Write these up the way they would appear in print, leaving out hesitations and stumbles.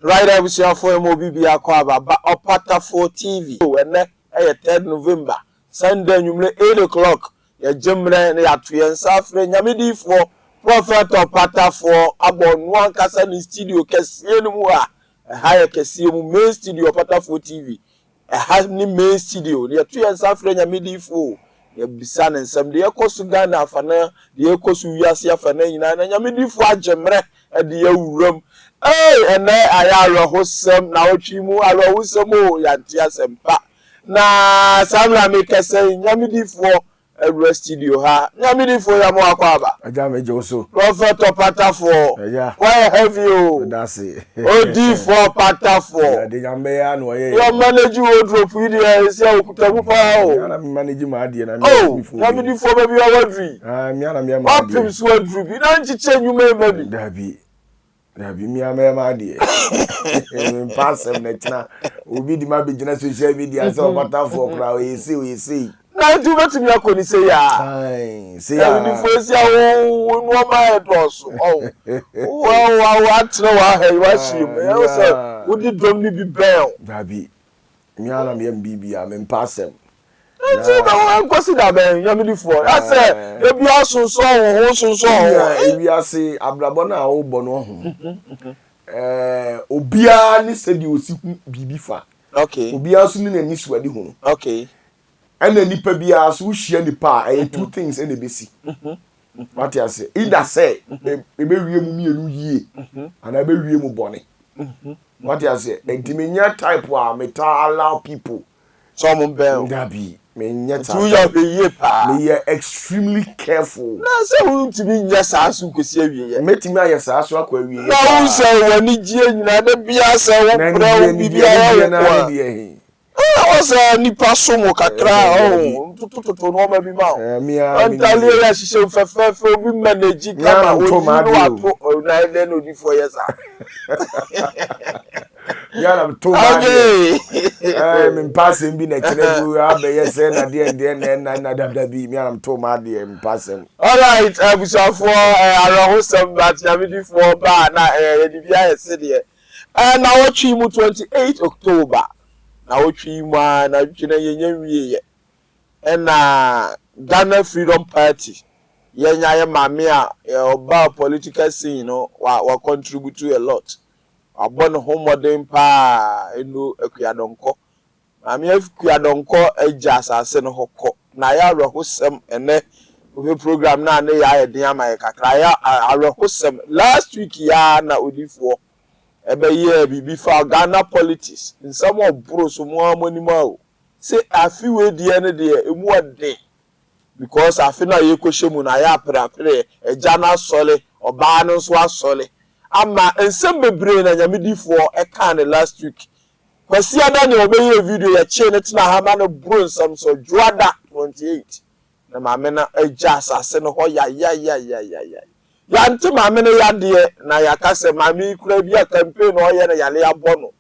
Right, I was here for MR.IBU Aquaba, Opatafuor TV. And 3rd November, Sunday, 8 o'clock. Ya Jimre, ya Tuyen Safre, Yamidi for Prophet Opatafuor, Abon one Cassan studio, Cassianua, a higher Cassian main studio, Opatafuor TV. A hasn't main studio, ya Tuyen Safre, Yamidi for. Ya bisan and some the echo Sugana Fana, the echo Suyasia Fana, and Yamidi for Jemre at the room. And I are wholesome now, Chimu, I are wholesome, Yantias and Pa. Na Samla make us say, Yamidi for a studio, ha, Yamidi for Yamoakaba. A jam Joso. Prophet Opatafuor. Yeah. Why have you? That's it. OD for Opatafuor. The Gambean way. Your manager will drop with you, say, Okutabupa. I'm managing my idea. Oh, Yamidi for baby, our dream. I'm Yana, What pims will droop? You don't change you, maybe. There be me a my dear. Pass him next now. Will be the man beginning to share media. So Opatafuor crowd, we see. Now, do what you are going to say, Aye, see, the first year, oh, my head also. Oh, well, I want to know how he was. You said, would it only be bell? Baby, me and MBB, I'm in pass him. I'm consider them, Yamidi for. I said, there be also so, if you say, Abrabona, oh, Bono. Obia, said you see Bibifa. Okay. Obia, soon in this wedding home. Okay. And then nipa bia so hia nipa two things in the basi. What you say? Either say e be wie mu mienu yie and e be wie mu bone. What you say? Entimenya type wa meta allow people some bell. Dabi me nyata. Tu ya be yie pa. Me extremely careful. Na say we to be nyasa asu kwesi awie. Metimi ayesa aso akwa awie. Na we say wani gie nyina da bia say wo pra bibia na die. Was a nipa somo kakra to no ma bi ma antali ya sise fefe obi manage kama o na den odi 4 years ya na to ma me passing bi na kire bu abeye say na de na dabi me am to ma de passing. All right, Opatafuor arahosam that Yamidi for ba na di bia yese de na watchi mu 28 October. Na wotwi mu na twina yenya wiye na Ghana Freedom Party yenya ye mame a oba political scene no wa contribute a lot abon ho modern pa enu akuadonko mame akuadonko agya asase no hokọ na ya arahosem ene we program na ya yeden amaye kakra ya arahosem last week ya na odifuo ebe ye bibi for Ghana politics in some of bros mo amonima say afi we die ne de emu ode because afi na ye kohemu na ya prapre eja na sole oba no so asole ama ensem bebre na Yamidi for e kan last week kwasi ada ne obeye video ya che ne tina ha ma no bro nsam so juada 28 na mame na eja asase no ho ya yanti mame no yade na yakase mame kura bi a campaign o ye na yale abono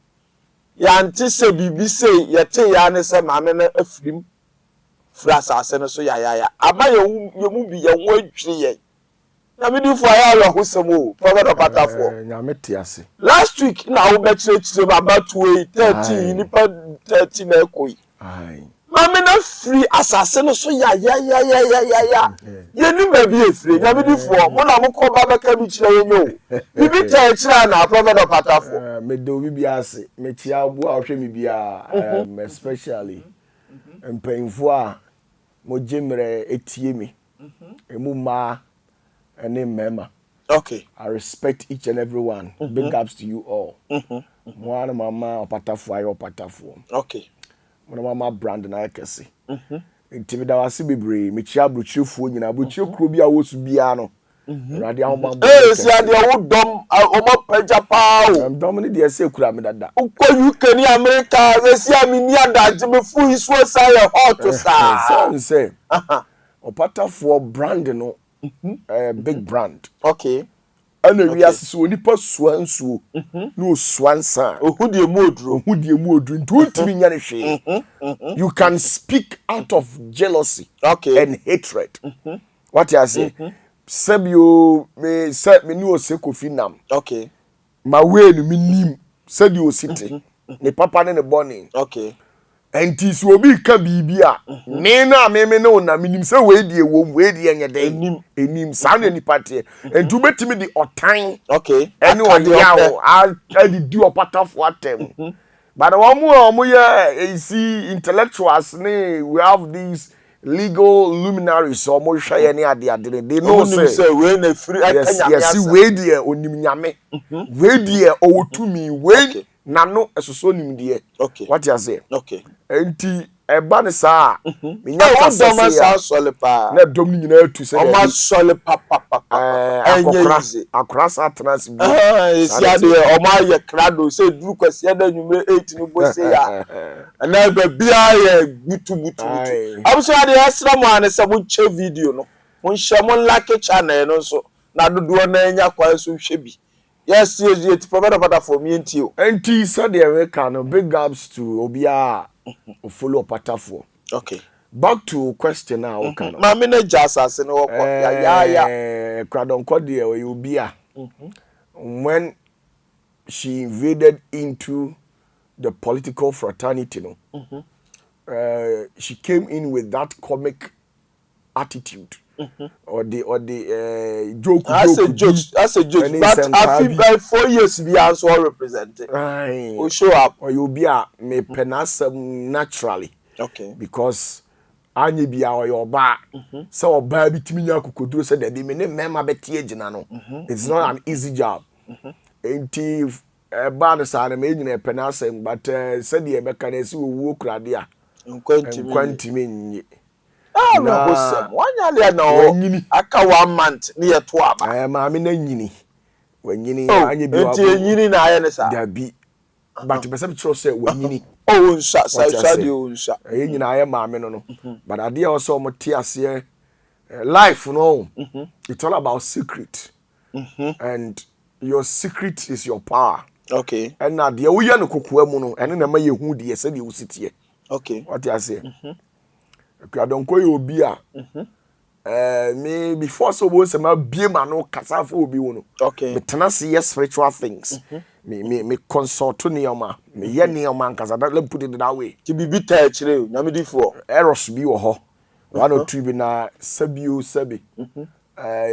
yanti se bibi se yete ya ne se mame no afrim frasa ase no so ya aba ye mu bi ye wo atwiri ye Yamidi for ya lo hosem o Prophet Opatafuor nyamete ase last week na wo be chire about 13 nipa 13 na ekoi ai mame na free asase no so ya ye ni ba bi efre Yamidi for mo na mo ko ba beka bi kire yenyo bibi ta kire na Prophet Opatafuor me do bibi ase me tia abu a hwe me bia especially empenfo a mo jemre etie mi emu ma ene mema. Okay, I respect each and every one. Big ups to you all. Mwana mama Opatafuor. Okay. Mwana mama brand na ekese. Intimida wasi bebre me chia bruchifuo nyina bruchie kro bia wosu bia no. Radi ahoma. Si ade wo dom omo paja pa o. Dom ni de se kura me dada. Ukọ UK ni America si amini adaje me fu isu say hot sa. So say. Opatafuor brand no. Big brand. Okay. And we asisi onipa suansuo no suansa ohudi emodro ntutimi nya ne hwe you can speak out of jealousy and hatred what you say sebio me ni osekofi nam okay ma we no minim said you city ne papa ne born okay enti so obi ka bibia me na me no na minim se we die wo we die enye den enim sa na nipa te enti ubetimi di otan okay ene oyawo a di Opatafuor atem but omo ye see intellectuals ne we have these legal luminaries omo hwa ye ne ade they know say we na free akanya yes we die onim nyame we die owotumi we nano esoso nim die what you say okay enti eba ne saa me nya kasa sa solipa na dom ni nyina atu se o ma solipa papa akora sa trans bi esi ade o ma ye krado se duru kwase da nwume 8 no bo se ya na ba bia ye butu abuso ade asra mo ane se mo che video no mo nhye mo like channel no so na dodo na nya kwa so hwe bi yes it for me enti said the America no big ups to obia follow Opatafuor. Okay. Back to question now okay. Ma me na jasase no ya kradonko de obia when she invaded into the political fraternity no she came in with that comic attitude or the joke as a joke but I feel like 4 years be also represented we show up or you be a me penasem naturally okay because anye bia or your ba so oba bitimi nya kokoduro say that me ne mema betie gina no it's not an easy job enti ba no sa na me nyina penasem but said ye beka na si owu krade a nkwantimi nyi na bosem wanyale na aka 1 month ne ye to aba ma me na nyini wanyini anye bi enti nyini na aye ne sa da bi but be say say wanyini nsa sa de nsa nyina aye ma me no but ade also omte ase life no it's all about secret and your secret is your power okay and na de wo ye no kokoa mu no ene na ma ye hu de se de wo sitie okay what you say kradonko ye obi a me before so bo se ma bie ma no kasa fa obi wo no okay me tena se spiritual things me consult to nioma me ye nioma nkasa that let me put it that way ti bibi ta kire nyamedifo errors bi wo ho one or two bi na sabio sabi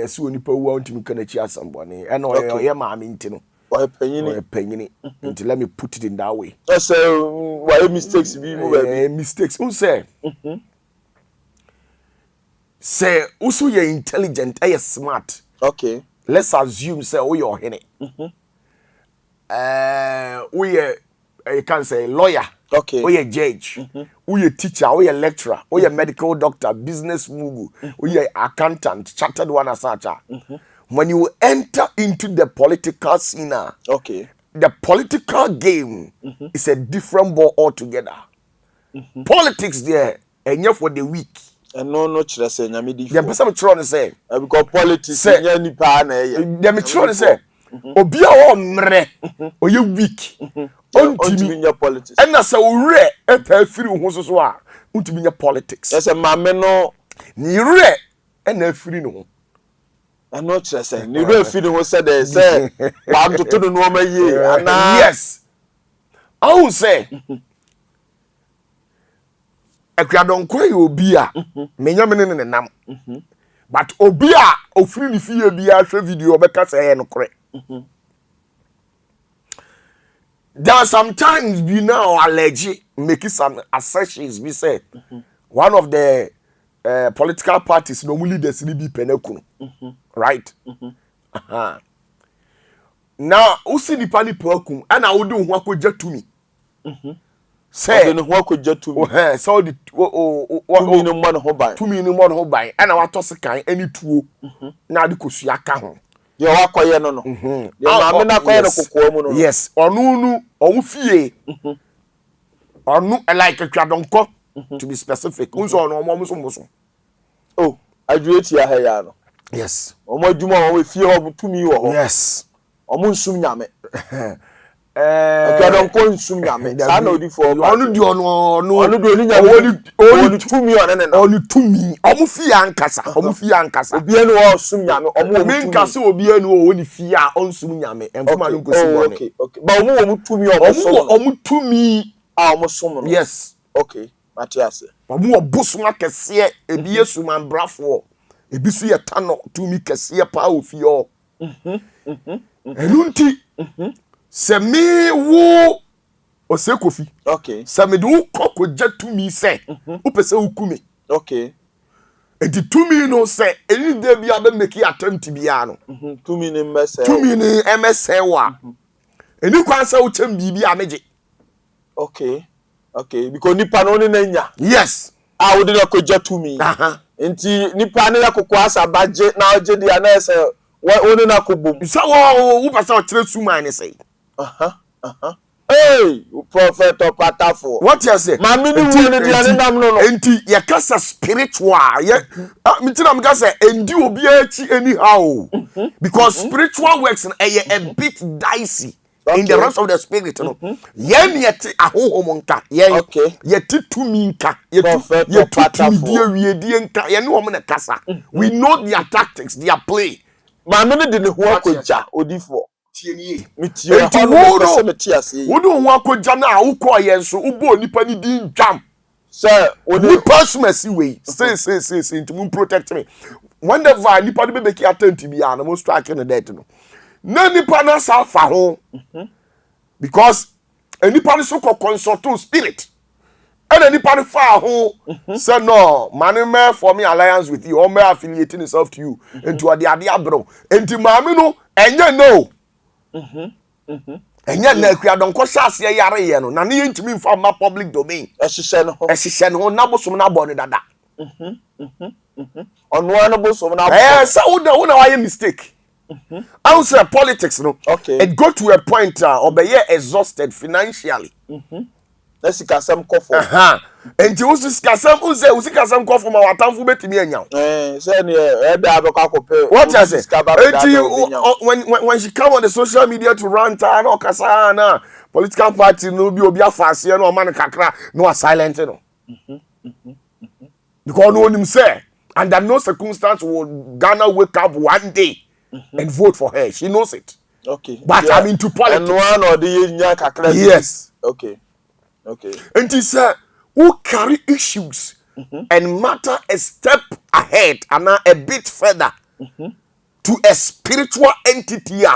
yesi onipa wu antimi kana chi asambone e no ye ma me ntino why panyini until let me put it in that way so why mistakes be mu baby mistakes who say say also you're intelligent and you're smart okay let's assume say oh you're hene we you can say lawyer okay we a judge we a teacher we a lecturer we a medical doctor business mugu we a accountant chartered one asacha when you enter into the political scene okay the political game is a different ball altogether politics there and for the weak and no chere say nyamedifo the person try to say because politics nya nipa na ye dem try to say obi a wo mre oye weak ontimi nya politics and na say owre eta firi ho so a ontimi nya politics yes mame no ni re na afiri no and no chere say ni re afiri ho say wa ntoto no ma ye ana yes I will say akradonko ye obi a menya me ne nam but obi a ofiri ni fie bia hwe video obeka say no kore there are sometimes be now allege make some assertions be say one of the political parties no leaders ni bi penakunu right now usi ni pani pokum ana wo de ho akogya tumi say no ho akogya tumi so the tumi no mo no ho ban tumi no mo no ho ban ana wato sekan ani tuo na de kosua ka ho ye wakoye no no ye ma me na koye no kokoa mu no yes onu owu fie onu like kwadonko to be specific unso onu omo so oh adweti ya ha ya no yes omo adwuma o we fie ho tumi wo ho yes omo nsum nyame don't consume yame. Sana odi for. Onu di onu di oni nyame. Onu tumi onene na. Onu tumi. Omu fi ankasa. Omu fi ankasa. Obi enu o sum nyame. Omu tumi. Me nkase obi enu o oni fi a onsum nyame. Enfuma no nkosi bone. Okay. Ba omu tumi omu tumi a omu sum no. Yes. Okay. Matias. Omu obusum akese ebi yesu man brafo. Ebi su ye tano tumi kese pa ofi o. Enunti. Se me wo ose kofi. Okay. Se me do kokoja tumi se. Upese ukumi. Okay. Enti tumi no se eni de bia be make attempt bia no. Tumi ni mese. Tumi ni emese wa. Eni kwan se wo chem bibi ameje. Okay. Okay, because nipa no ni nanya. Yes. Ah, wo de kokoja tumi. Enti nipa ne yakokwa asa baje na oje dia na ese wo ni na kobom. So wo pese o kire suman ni say. Hey, Prophet Opatafuor. What you say? Mami ni wo ni dia ni nam no. Enti ye kasa spiritual. Ye mitina me kasa endi obi achi anyhow. Because spiritual works a bit dicey. Okay. In the rest of the spirit, no. Yen yet ahohomonka. Yen okay. Yet tuminka. Yet nka. Yen no na kasa. We know their tactics, their play. Mami ni de ho akoja odifo. Tienie. Mitio ho no se wo do ho akoja na awukọ yen so ubo nipa ni din jam. Sir, we personally way. Say to protect me. Whenever nipa de be ki attempt bi ya na mo strike no dead no. Na nipa na sa fa ho. Because nipa so ko consult spirit. And nipa na fa ho say no, man for me alliance with you or me affiliating himself to you into ade abro. Enti maame no enye no. Enye na akua don ko hyase yare ye no na ne yentimi mfa ma public domain. Ehihye no na bosom na bo ne dada. Onwa no bosom na bo. So wo na why mistake. I would say politics, no. Okay. It got to a point obey exhausted financially. Let's see some coffee. And you also some who say some coffee from our town for betting anyhow. What I say? When she come on the social media to rant and all kasana political party no be obia fast no man kakra no silent no. Because no one say under no circumstance will Ghana wake up one day and vote for her. She knows it. Okay. But yeah. I'm into politics. And one or the yes. Okay. Okay. And he said, who carry issues and matter a step ahead and a bit further to a spiritual entity. You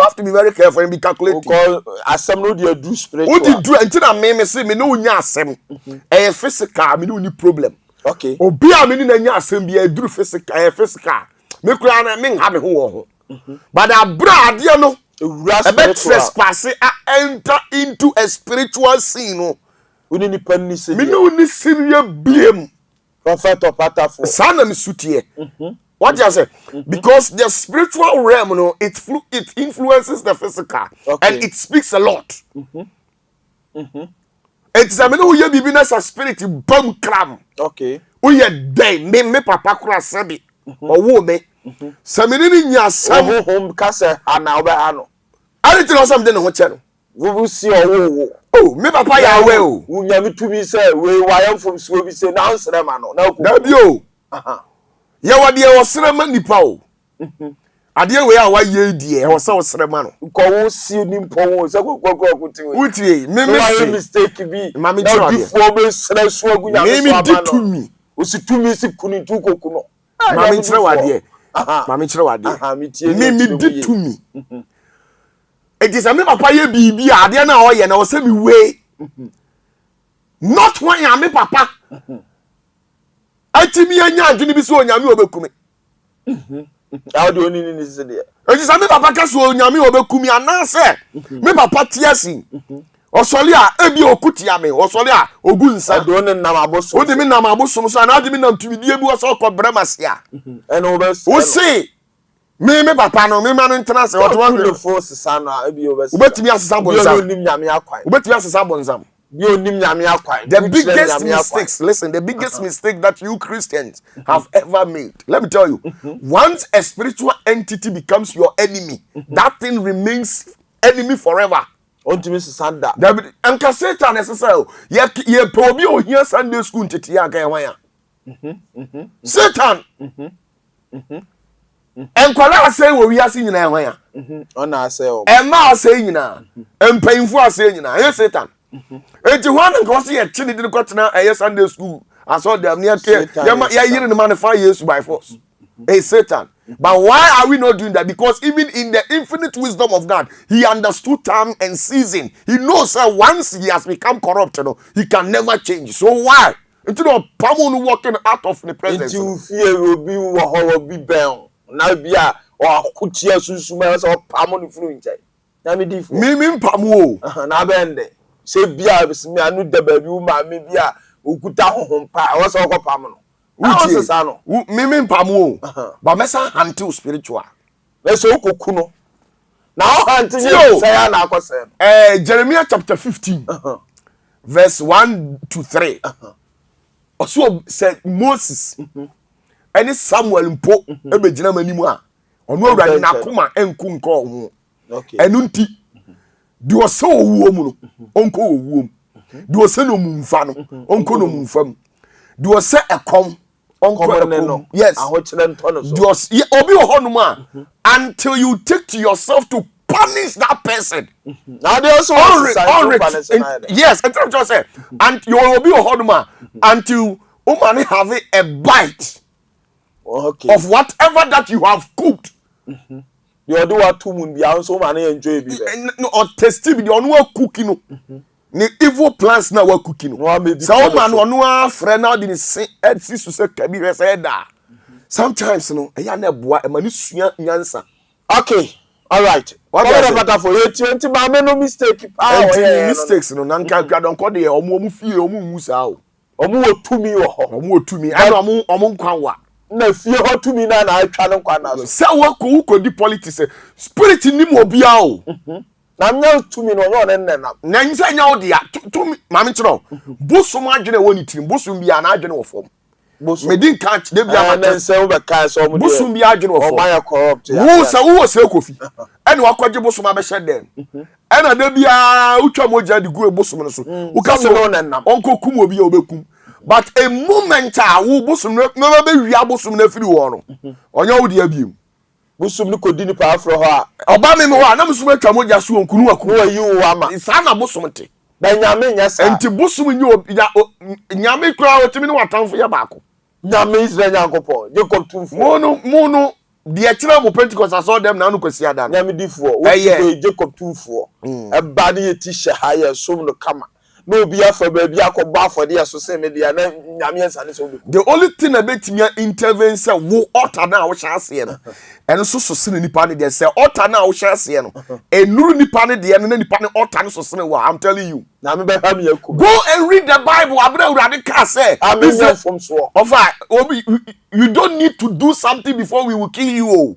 have to be very careful and be calculated. Because asem no dey do spiritual. What you do until me say me no nya asem. E physical me no ni problem. Okay. Obi a me ni na nya asem bi e do physical physical. Me kura na me ha me ho. But abroad you know, a bit trespass enter into a spiritual scene. No, we need to me no ni serious blame. Prophet Opatafuor. Sana mi sutie. What do you say? Because the spiritual realm, you know, it influences the physical, and it speaks a lot. It's a me you be as a spirit bomb cram. Okay. We are day me papa kura sabi or wo me. Samini nya sam home kase ana oba ano. Ari ti no sam de no che no. Wo si owo. Oh, me papa ya we o. Unya mi tumi say we wayam from so bi say na ansere ma no. Na ku. Da bi o. Ye wade e wosere ma nipa o. Ade we a wa ye die e wose wosere ma no. Ko wo si nimpo wo say kokoko ti we. Utie, me mistake bi. Ma me tro ade. Before me sere so agunya so ama no. Me di tumi. O si tumi si kunu tu koku no. Ma me tro ade. Mami chere wade. Me di to me. It is a me papa ye bibi ade na o ye na o se mi we. Not when ya me papa. Atimi anya adwene bi so onyame obekumi. How do you need this there? It is a me papa ka so onyame obekumi anase. Me papa tiasi. Osoli a ebi okutia me. Osoli a ogunsa. Do ne nam abosom. O de me nam abosom so na de me nam tumidie bi so ko bremasia. O se me papa no me ma no ntena se what the force sana ebi obes. Ubetimi asesa bonzam. Bi onim nyame akwan. Ubetimi asesa bonzam. Bi onim nyame akwan. The biggest mistakes, listen, the biggest mistake that you Christians have ever made. Let me tell you. Once a spiritual entity becomes your enemy, that thing remains enemy forever. ontimi sanda David anka Satan necessary ye pe obi o hia Sunday school ntete ya kan wan ya Satan enkwala asay wo wi ase nyina wan ya ona asay o ema asay nyina empayinfu asay nyina ye Satan enti ho an nko se ye chini de kotena eye Sunday school aso dem ne ke ya yire ne man fa Jesus by force hey Satan. But why are we not doing that? Because even in the infinite wisdom of God, he understood time and season. He knows that once he has become corrupt, he can never change. So why? Instead of Pamon walking out of the presence. You fear will be will be bound. Now be or kutia susuma or Pamon fluent. Mimi Pamu. Na bende. Say bia me anu de baby woman me bia ukuta honhom pa was all Pamon. Mimi Pamu. But mesa until spiritual. Let's go kuno. Now until you say na kwase. Jeremiah chapter 15. Verse 1 to 3. Also said Moses. Any Samuel mpo ebegyina manimu a ono awurade na koma enku nko ho. Okay. Enu nti di ose owuo mu no onko owuo mu. Di ose no mumfa no onko no mumfa mu. Di ose ekom onko yes. Obi ohonuma until you take to yourself to punish that person. Now they also yes, and I'm just saying, and you will be ohonuma until umani have a bite of whatever that you have cooked. You do what 2 moon be also many enjoy be no or tasty be the one cooking. The evil plans now were cooking. Some man one friend now didn't say sis to say kabi said that. Sometimes no I na boa e mani sua nyansa. Okay. All right. What about for you 20 ma me no mistake. Mistakes no nanka don ko de omo fie omo musa o. Omo otumi wo ho. Omo otumi. Ana omo nkwan wa. Na fie otumi na atwa no nkwan na so. Se wo di politics spirit ni mo bia o. Na nya tumi no onye onenna na nsa nya odi ya tumi mame kiro bosom adwene woni tirim bosom bia na adwene wo fom bosom medin catch de bia na nsa wo be kan so mo de bosom bia adwene wo fom o ma corrupt ya wo se kofi ene wakwaje bosom abehye dem ena de bia utwa moja di gu bosom no so wo ka so onko kum obi ya obekum but a moment a wo bosom no be wi abosom na firi wo no onye wo de abiem busum ni kodi ni pa afro ho a oba me ho a na musum atwa moja so onkunu akunu ayi wo ama sa na busum te da nyame nya sa enti busum nyi nyame kura otimi ni watamfo ya baako nyame Israel nyankopon Jacob tumfo mono de akira mo Pentecost aso dem na anu kwasi ada nyame difo wo Jacob tumfo e ba ne yeti hye ha ya som no kama no obi afa ba bi akọba afọde ya so se media na nyame ensa ne so obi the only thing about me intervene say wo altar na wo hyase no eno so se ne nipa ne de say altar na wo hyase no enuru nipa ne de na nipa ne altar ne so se ne wa I'm telling you na me be ha me yakum go and read the Bible abra urade ka say amen from so of obi you don't need to do something before we will kill you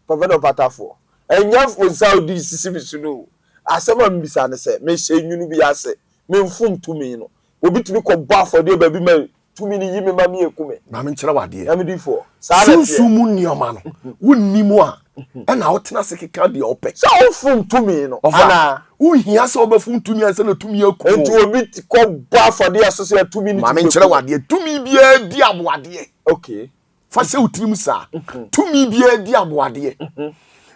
prophet Opatafuor enya for Saudi sisi no asema mbisa ne se me hyenyunu bi ase me mfum tumi no obi tumi ko bo afode ba bi ma tumi ni yimi ma me ekume na me nkyere wade ya me difo sa na sumu nioma no wonnimu a na wotena sekeka de opɛ sa ofum tumi no ana uhia se obafum tumi anse na tumi ekume enti obi ko bo afode aso se tumi ni ma me nkyere wade tumi bia di aboade okay fa se utirim sa tumi bia di aboade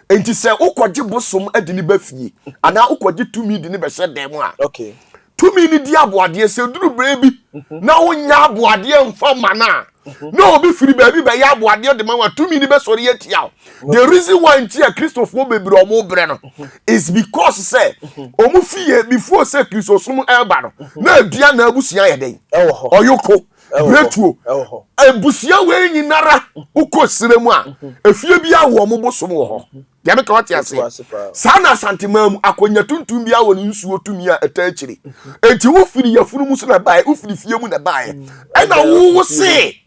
enti se ukwaje bosom adini ba fie ana ukwaje tumi di ne be hye dem a okay tumi ni di aboade se duru brebi na wonya aboade mfa mana no obi firi ba bi be ya aboade de ma tumi ni be sori atia the reason why ntia Christopher bebre omo bre no is because say omo fie before say Christosum elba no na adua na abusia ye den oyoko bretuo abusia we nyinara ukosiremu a efie bia wo mo bosom wo ho ya me ka wati ase sana santimam akonya tuntum bia wo nsuo tumi a etachiri enti wo firi yafunu mu so na bae wo firi fie mu na bae na wo se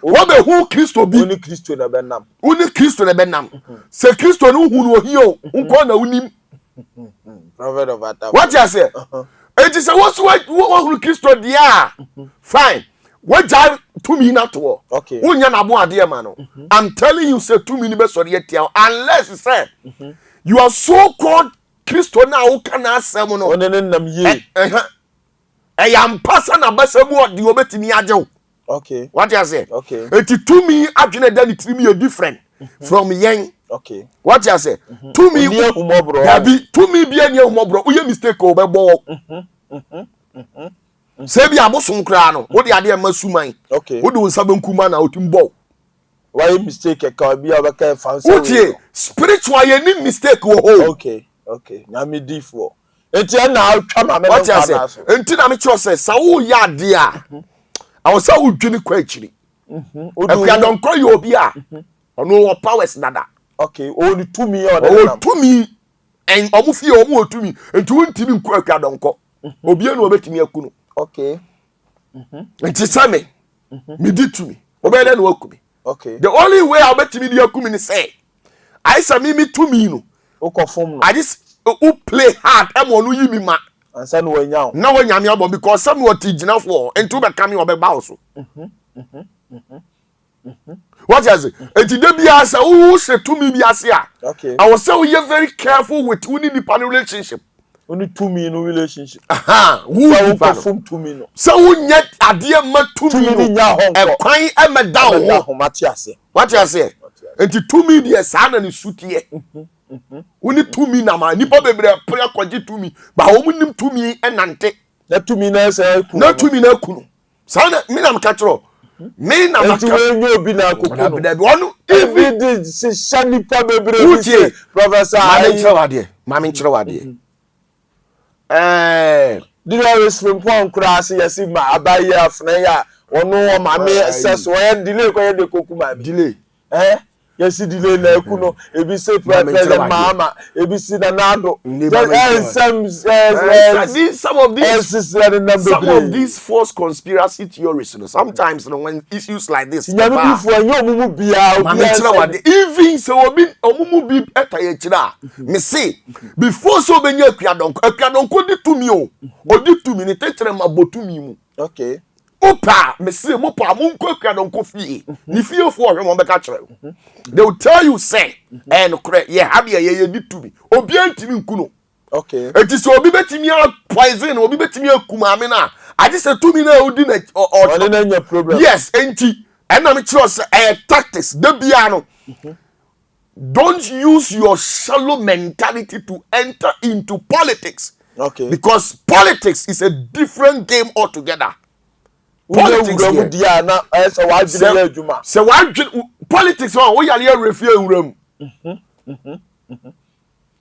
wo be hu Kristo bi oni Kristo na benam oni Kristo na benam se Kristo no hu no hio nko na unim prophet of Ata wati ase enti se wo so wo hu Kristo dia fine wajai tumi na to okay unya na bo ade ma no I'm telling you say tumi ni be sori etia unless say you are so called Kristo na wo kana asem no one ne nam ye yam pasa na basemu odi obetimi agyew. Okay. What you say? Okay. Eti to me adwene da ni trimi you different from yen. Okay. What you say? To me humobro. To me bi anya humobro. Uye mistake o bebo. Se bi abosom kra no, wo de ade masuman. Okay. Wo de wonsa bankuma na otimbo. Why mistake ka bi obeka fancy. Utie spiritual ye ni mistake wo ho. Okay. Okay. Na me difo. Enti na atwa ma me no na so. Enti na me cho say sa wo ya ade a. I was so dwini kwa chiri. Akwa don ko yo bi a. Ono wo powers dada. Okay. O ni to me or o to me en omufie omu otumi. Enti wontimi nkwa akwa don ko. Obi enu obetimi akunu. Okay. Enti same. Me di to me. Obede na wakumi. Okay. The only way I betimi di akumi ni say. I say me to me no. O confirm no. I just who play hard e mo no yimi ma. Ansa no wanya. Na wanya me abon because some what gina for enti be kam you be ba so. What is it? Enti de bia say who say to me bia say a. Okay. I was say we are very careful with who need the relationship. Only to me no relationship. Who so perform to me no. So who nyet ade ma to me no. E kwan e meda ho. What you say? Enti to me dey sa na ni sutie. Woni to me na ma nipa bebre pre kwaji to me ba wo nim to me enante na to me na say ku na to me na kunu sa na me na mka kiro me na mka enyo obi na akuku no da bi onu even the se nipa bebre bi professor ma me kiro wade did always from pon cross yes ma abaye afna ya onu o ma me ses wo delay ko ye de koku ma delay yes delay na akuno ebi say president mama ebi si na nado some of these false conspiracy theories, you know, sometimes, you know, when issues like this even so omumu bi etaye kira me say before so benya akwadonko di to me o odi to me ni tetere mabotu mi mu. Okay. Opa, me say mo pa mo nko akwadonko fie ni fie fo ohwe mo beka kire. They will tell you say and correct yeah have ye di to me obi antimi nkuno. Okay. It is obi betimi a poison obi betimi akuma me na I just say to me na odi na or problem. Yes enti and na me kire say tactics de bia no. Don't use your shallow mentality to enter into politics. Okay. Because politics is a different game altogether. Politics politics one we yale refie nwuram.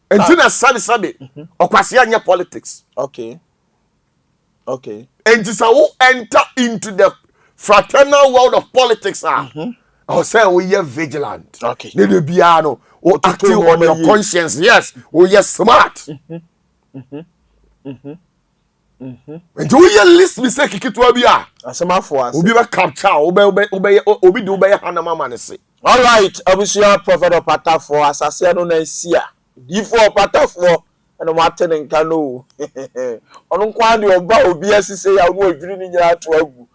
Entina sabe okwase anya politics. Okay. Okay. And this will enter into the fraternal world of politics. I'll say we are vigilant. Okay. Need to be active on your conscience. Yes. We are smart. And do you list mistake kitwa bia? Asema for us. Obi be capture, obi do be hanama man say. All right, obviously prophet Opatafuor asase no na sia. Ifo Opatafuor and Martin and Kano. Onu kwa de oba obi asise ya no adwiri ni nyira to agu.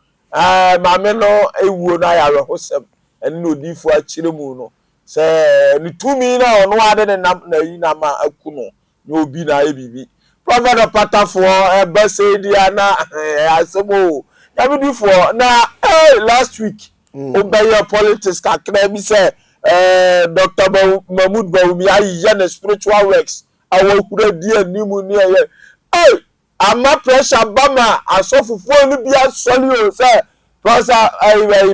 Maame no ewu na ya rehosem. Eni no difo akire mu no. Se ni tumi na ono ade ne nam na yi na ma akuno. Ni obi na ebibi. Prophet Opatafuor bese dia na asemo. Ya bi for na last week. Obey politics kakra bi say Dr. Mahmoud Bawumi ayi na spiritual works awakura di animu ni eye ama pressure bama asofufo ni bi asoli o say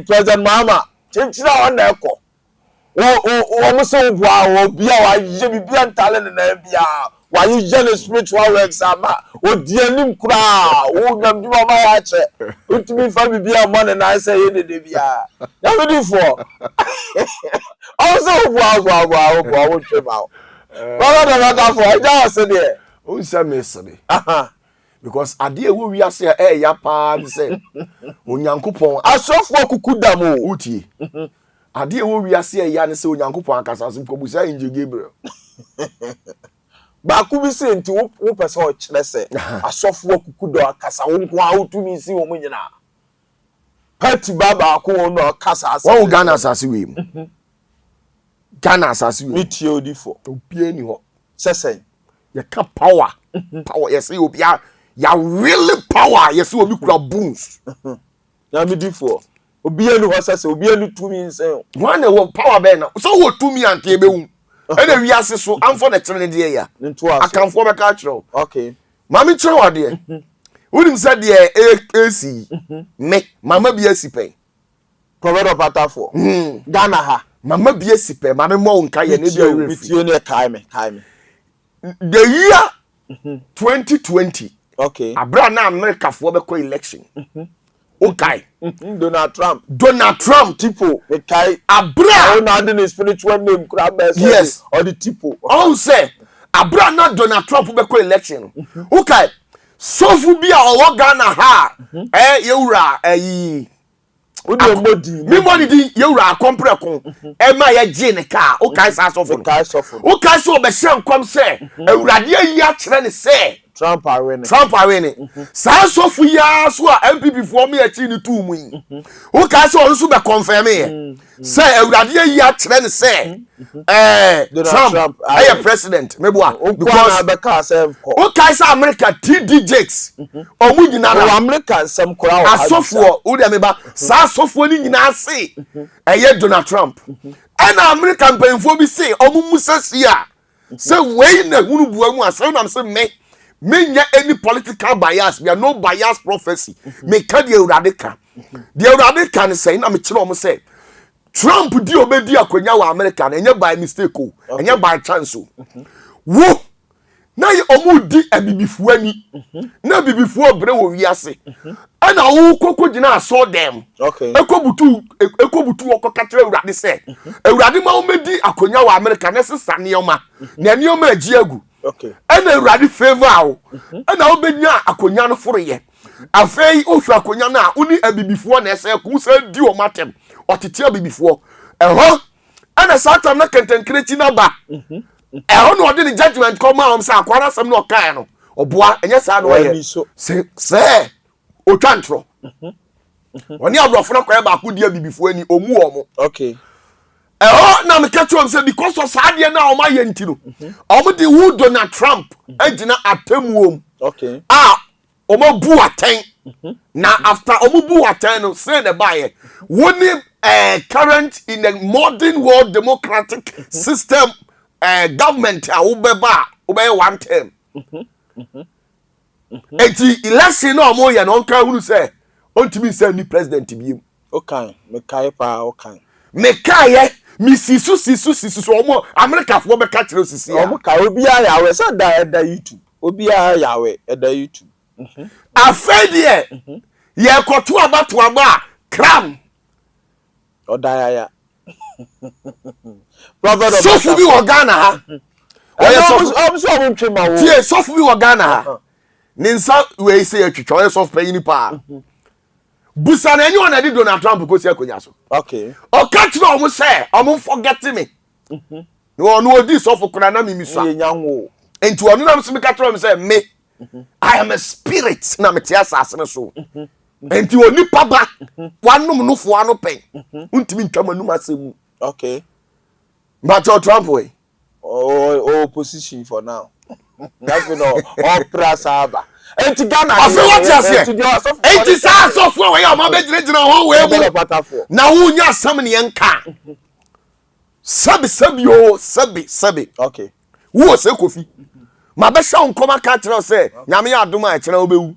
president mama chinchira on na eko wo mo se wo bia wa ye bi bia ntale na bia wa ye na spiritual works ama o di anim kura wo nyam di mama ya che utimi fa bi bia mo na say ye de bia na me di for also wo trema baba for ja say there o say me say because ade ewo wi ase ya pa bi say onyankopon asofo kukudam o utie ade ewo wi ase ya ne say onyankopon akasa so ko bu say Angel Gabriel ba ku bi se nti wo pese o kire se asofo kukudo akasa wo nko a utumi si wo nyina party baba ko wo no akasa asa wo Ghana asase we mu Ghana asase we metie odifo opie ni ho sesen You can power. Power. You see, you really power. You see, you grab booms. Now me do for. Obi enu hosase, obi enu tumi nsen. One will power ben. So what to me and tebe. And then we ask so. I'm for the training there. I can form a culture. Okay. Mami try there. Who said there AC? Me, mama be a sipe. Provider Opatafuor. Ghana ha. Mama be a sipe. Mama mo unka ye ne be with you near time. The year 2020. Okay. Abra na America for the election. Okay. Donald Trump. Tipo. Okay. Abra. Now the spiritual name. Yes. Or the tipo. Oh say. Abra na Donald Trump for the election. Okay. So fu bia owo Ghana ha. Yewura Odi modi. Me money di yewura kompreko. Ma ye je ne ka. Okay sa sofo. Okay so be hye nkom se. Ewurade ayi a kire ne se. Trump are winning. Sa sofo ya so a MPP for me achi ni tu mu yi. Okay so onso be confirm e. Say Ewurade ayi a kire ne se. Trump aye president meboa because okay say America TDJs omu nyina na American some crowd asofo wo de meba sa asofo ni nyina ase aye Donald Trump and American penfo bi say omu musasi a say we na hunu bua mu ase na say me nya any political bias, we are no bias prophecy. Me can the radical. The radical say na me kire omo say Trump di obedi akonya wa America na enye by mistake o, enye by chance o. Wo na ye omo di abibifu ani. Na abibifu obre wo wiase. Ana wo kokogina aso dem. Okay. Ekobutu okoka kire Ewurade say. Ewurade ma omedi akonya wa America na sesa neoma. Na neoma agi agu. Okay. And a radi favor. And I'll be near a cognan for ye. A fay ofra cognana, only a before Nessa, who said duo matem, or to tell me before. And a Satan can create number. And no did judgment come out, Sakwana, some no can, or bois, and yes, I know so. Say, O tantro. When you have rough enough, I could be before any or okay. Na me catch you say because of sadia na o ma yentino. O de who Donald Trump agina atemuom. Okay. O ma bu aten. Na after o mu bu aten no say the buy. Woni current in the modern world democratic system government a wo beba one term. Enti election no mo ye no nka hunu say ontimi say ni president biem. Okay. Me kai pa okay. Me kai sisu omo America for be catch sisi omo ka obi ayawe say da YouTube obi ayawe da YouTube afedie ye koto abato aba cram odaya brother so bi wo Ghana ha oyo so omo twema wo tie so bi wo Ghana ha ninsa we say atwitwa oyo so pay ni pa busa na anyone na Donald Trump ko si akonya so okay o catch no omo say omo forget me no odi so for kuna na mimisa nyanwo enti onu na me catch no say me I am a spirit na me tia asase ne so enti oni paba wanum no fo ano pen untimi ntwamanum asemu okay but Trump way opposition for now nothing all press aba enti Ghana afi what you say enti sa so fo we ya ma be gina ho we mu na wo nya asam ne enka sabi okay wo se kofi ma be sha nkoma ka kire se nyame ya adom a kire obewu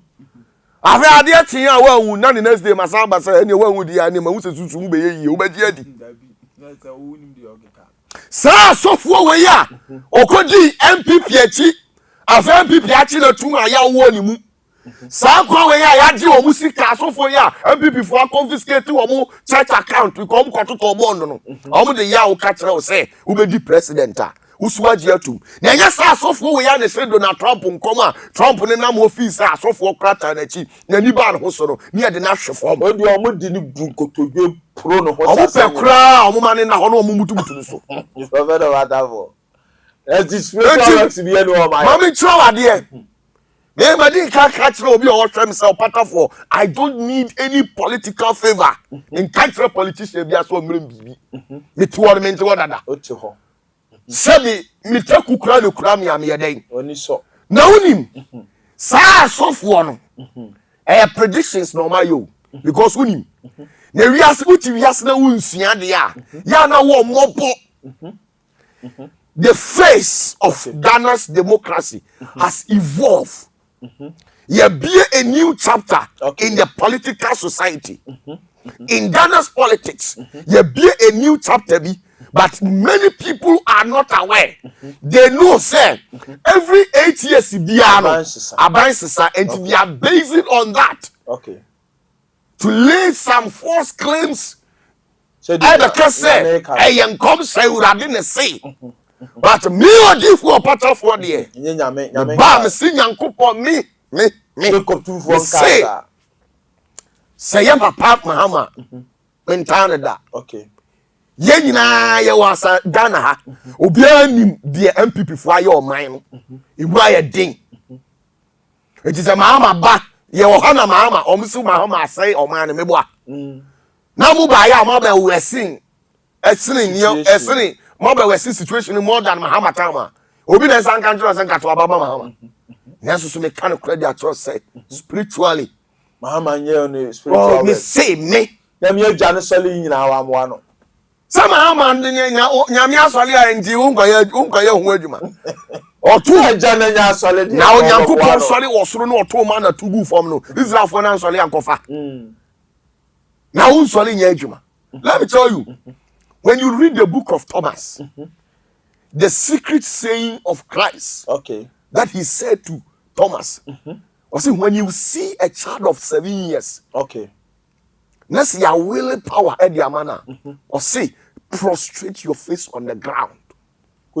afi ade atin a wa wu na the next day masamba se ene wa wu di ya ne ma wu se susu mu be yi wo be gi adi sa so fo we ya okodi MPP achi afi MPP achi na tuma ya wo ni mu sa kwa we ya ji o mu sika so fo ya MPP fo confiscate wo mu church account we come kwato to bond no o mu de ya wo ka kire o se wo be di president a usuwaji atum na nya sa asofo we ya ne se Donald Trump nkoma Trump ne nam office asofo krata na chi na ni ba no soro ni e de na hwefo o de o mu di ni bunkotodwe pro no ho sa kra o mu mane na ho no mu mutum so over the Opatafuor it is spiritual to be no my mami tro ade me ma di ka kire obi o hwem se Opatafuor I don't need any political favor in country politician bi aso mrem bibi me ti won me nti wodada o ti ho Sabi mitaku kura no kura me ameden. Oni so. Na unim. Sa sofo no. Predictions no ma yo because unim. Na wiase uti wiase na unsua de a. Ya na wo mobo. The face of Ghana's democracy has evolved. There be a new chapter in the political society. In Ghana's politics, there be a new chapter, but many people are not aware. They know, say, every 8 years, and we are basing on that. Okay. To lay some false claims. I can say, I am come say, I didn't say. But me or this for Opatafuor there. Bam, sing and cook on me. Me say ya papa Mahama mentane da. Okay. Ye nyina ye wasa Ghana ha. Obi anim de MPP fo aye o man no. Ibu aye din. It is a Mahama ba ye wo hana Mahama omsu Mahama asai o man mebo a. Na mu ba ya ma ba wesin. Esini mo ba wesin situation more than Mahama time. Obi na san kan tro san ka to ababa Mahama. Yes, so me kind of credit at say spiritually. Mahama nye on spiritual. Oh, me say me. Nyame adwane sole nyina wa mo ano. Some Mahama nyame asole a ndi unkoye hu adwuma. Otu adwane nya asole de. Na onyankopon sole wo soro na oto ma na tugu fom no. Israel fo na sole ankofa. Na un sole nya adwuma. Let me tell you. When you read the book of Thomas, the secret saying of Christ. Okay. That he said to Thomas, or say when you see a child of 7 years, okay, let's see your will power at your manner, or say prostrate your face on the ground. So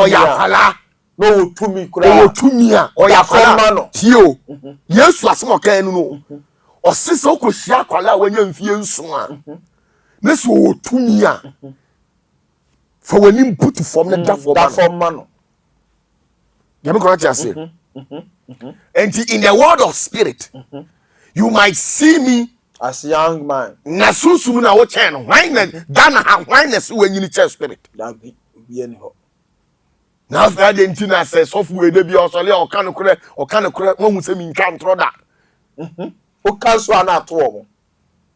ya fala no to me kura to me or ya fala tio yes was mo kan no or say so ko hia kwala wanya mfie nso a na so to me a for when him put from the that for man. And in the world of spirit, you might see me as a young man. Na sunsumu na wo chen why na Ghana ha why na so wanyini che spirit. That be anyhow. Now that the intina says of we dey be osole o kan kure won hu se mi nka ntro da. O kan so ana to wo.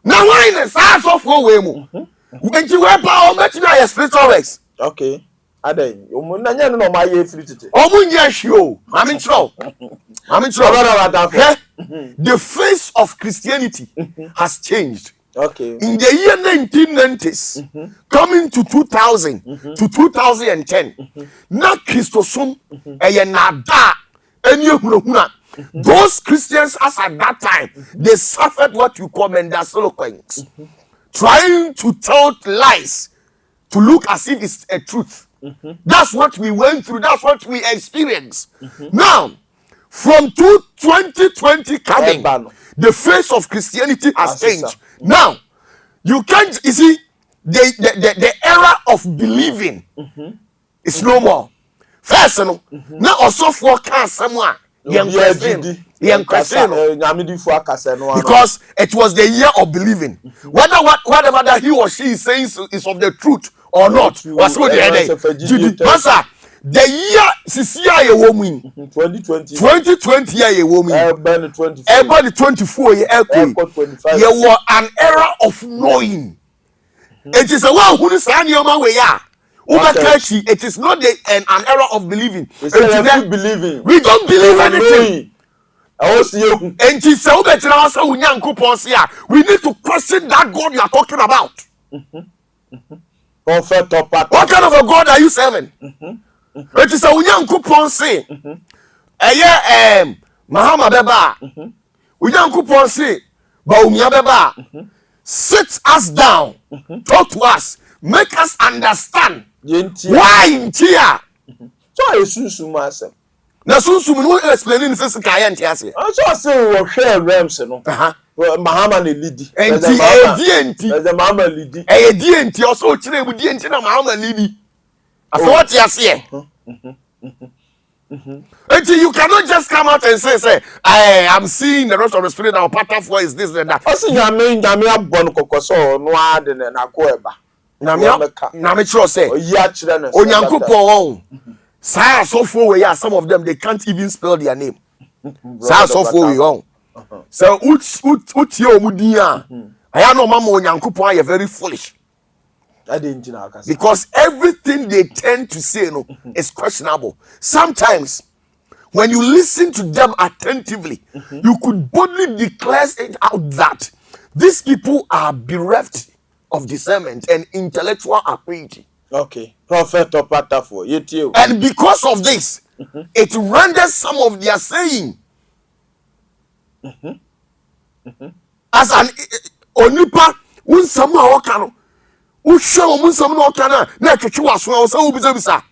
Na why na sa so for we mu. Enti we pa o meti na spiritual works. Okay. Aden na nya no ma ye free tete. Omunya hio. Mami tro. The face of Christianity has changed. Okay. In the year 1990s, coming to 2000 to 2010, na Christosum nada enye. Those Christians as at that time, they suffered what you call mendaciloquence, trying to tell lies to look as if it's a truth. That's what we went through. That's what we experienced. Now, from 2020 coming, the face of Christianity has changed. Now, you can't, you see, the era of believing is no more. First, now also for someone. Because it was the year of believing. Whatever that he or she is saying is of the truth or not. What's good the year CCI woman 2020 year woman everybody 24 year you were an era of knowing. It is a one who is an way. It is not an era of believing. Believing. We don't believe anything. And we need to question that God you are talking about. What kind of a God are you serving? It is a Unyankupon say. Mahama Beba. Unyankupon say. Baumia Beba. Sit us down. Talk to us. Make us understand. Why in here? So I assume myself. Na sunsumu no explaining this guy and tiase. I just say we share realms no. Mahama na lead. Enti the Mahama lead. Enti also chire mu di enti na Mahama lead. After what tiase. Enti you cannot just come out and say I am seeing the rest of the spirit now Opatafuor is this and that. Osi nyame abon kokoso no ade na ko eba. na me chiro say oya kire no onyankopon sa asofo we ya some of them they can't even spell their name sa asofo we on so utie omudin a aya no mama onyankopon are very foolish because everything they tend to say no is questionable. Sometimes when you listen to them attentively, you could boldly declare it out that these people are bereft of discernment and intellectual ability. Okay, Prophet Opatafuor, you. And because of this, it renders some of their saying as an onipa unsama okano usho unsama no okana na keke waso so ubisa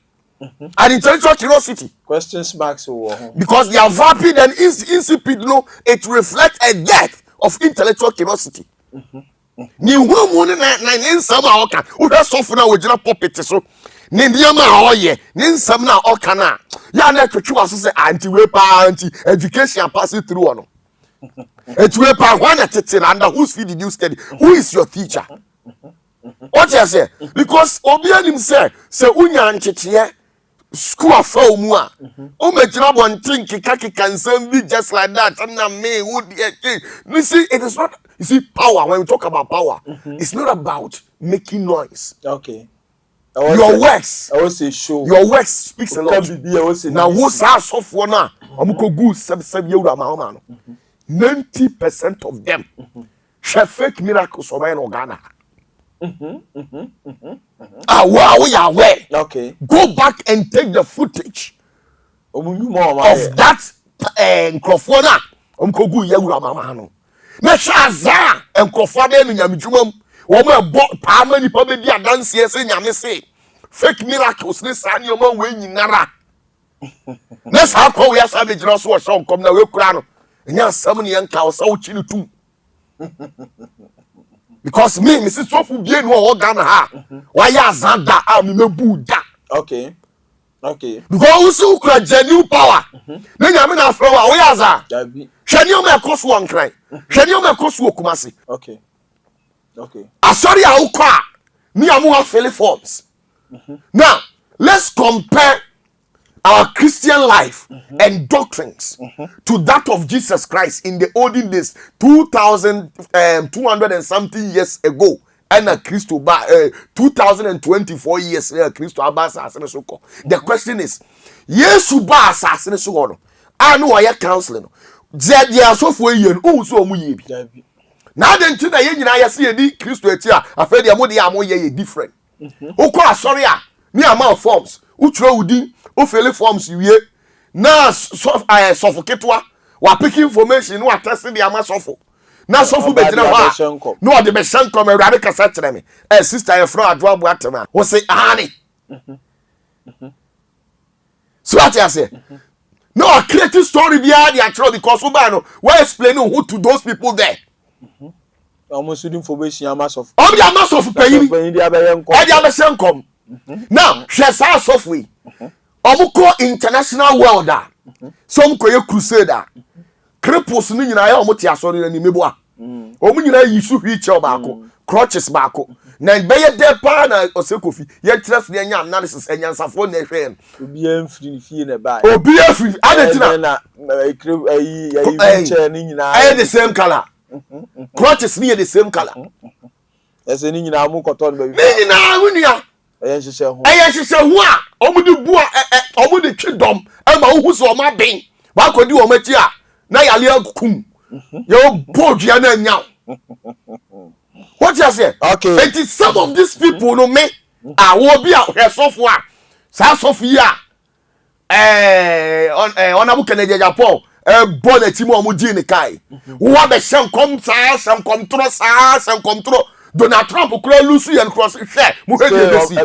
an intellectual curiosity Questions marks because they are vapid and insipid, no, it reflects a death of intellectual curiosity. Ni humu na nsama oka uhwe sofu na wojira puppet so ni ndiyama oye ni nsam na oka na ya na keke waso say anti we pa anti education passing through ono. It's where when under whose feet did you study? Who is your teacher? What you say? Because Obianim say unya ncheche school of mua. Umejina one thing kikaki can be just like that. And me would you see it is not, you see, power. When we talk about power, it's not about making noise. Okay. Your works. I will say show. Your works speaks a lot. Now what's our software now? Amuko good 7 years 90% of them share fake miracles from Ghana. Wow, we are aware. Okay. Go back and take the footage of that microphone. Umkogu yewura mama no. Na shaza microphone no nyamjumam. Wo ma bo pa mani pa be dia dance ese nyame say. Fake miracles ne sani o ma we nyinara. Na sa ko we asa be jira so wo shon kom na we kura no. Nya sam ne yanka wo sa wo chi tu. Because me Mrs. Sofu bien no Ghana ha. Why azanda am me buda. Okay. Okay. Because who could genuine power? Na nyame na afro wa we aza. Hwani o me koso won kran. Hwani o me koso okumase. Okay. Okay. Asori a ukwa me amu ha fill forms. Now, let's compare our Christian life and doctrines to that of Jesus Christ in the olden days, 2,200 and something years ago, and a Christo 2024 years Christo The question is, yes, you ba assassin so I know I counseling. They are so for you and so mu now then to the yen I see a Christo etia afraid the amodi amoye different. Okwa sorry me amount forms utro udin o fele forms wie na suffocatwa wa pick information no attest the ama suffer na suffer be jina ha no de be shankom awurade kasa kire me sister e fro adwo abo atema wo say ani so what you say no creative story bia the actual because we no we explain who to those people there almost information ama suffer o dia ama suffer payin dia be shankom now shesa suffer Omuko international world some koye crusader cripples ni nyina ya omuti asori na nimeboa omu nyina yisu wheelchair baako crutches baako na beye de pa na osekofi ye trust na nya analysis enyansafo na ehwe obi amfiri fie na ba obi afiri adetina na wheelchair ni nyina ay the same color crutches ni the same color ese ni nyina amu koton ba ni nyina wunia ayen hihye ho a omudi bua omudi twidom ma wo so ma ben wa kodi wo machi a na yale akum yo bodua na nya what you say okay it is some of these people no me wo bi a hwesofo a sa sofo yi a onabu Kennedy Japan bona ti mo omudi ni kai wo be shankom sa shankom tro sa shankom tro Donald Trump kura lusu yen cross share mu he dey see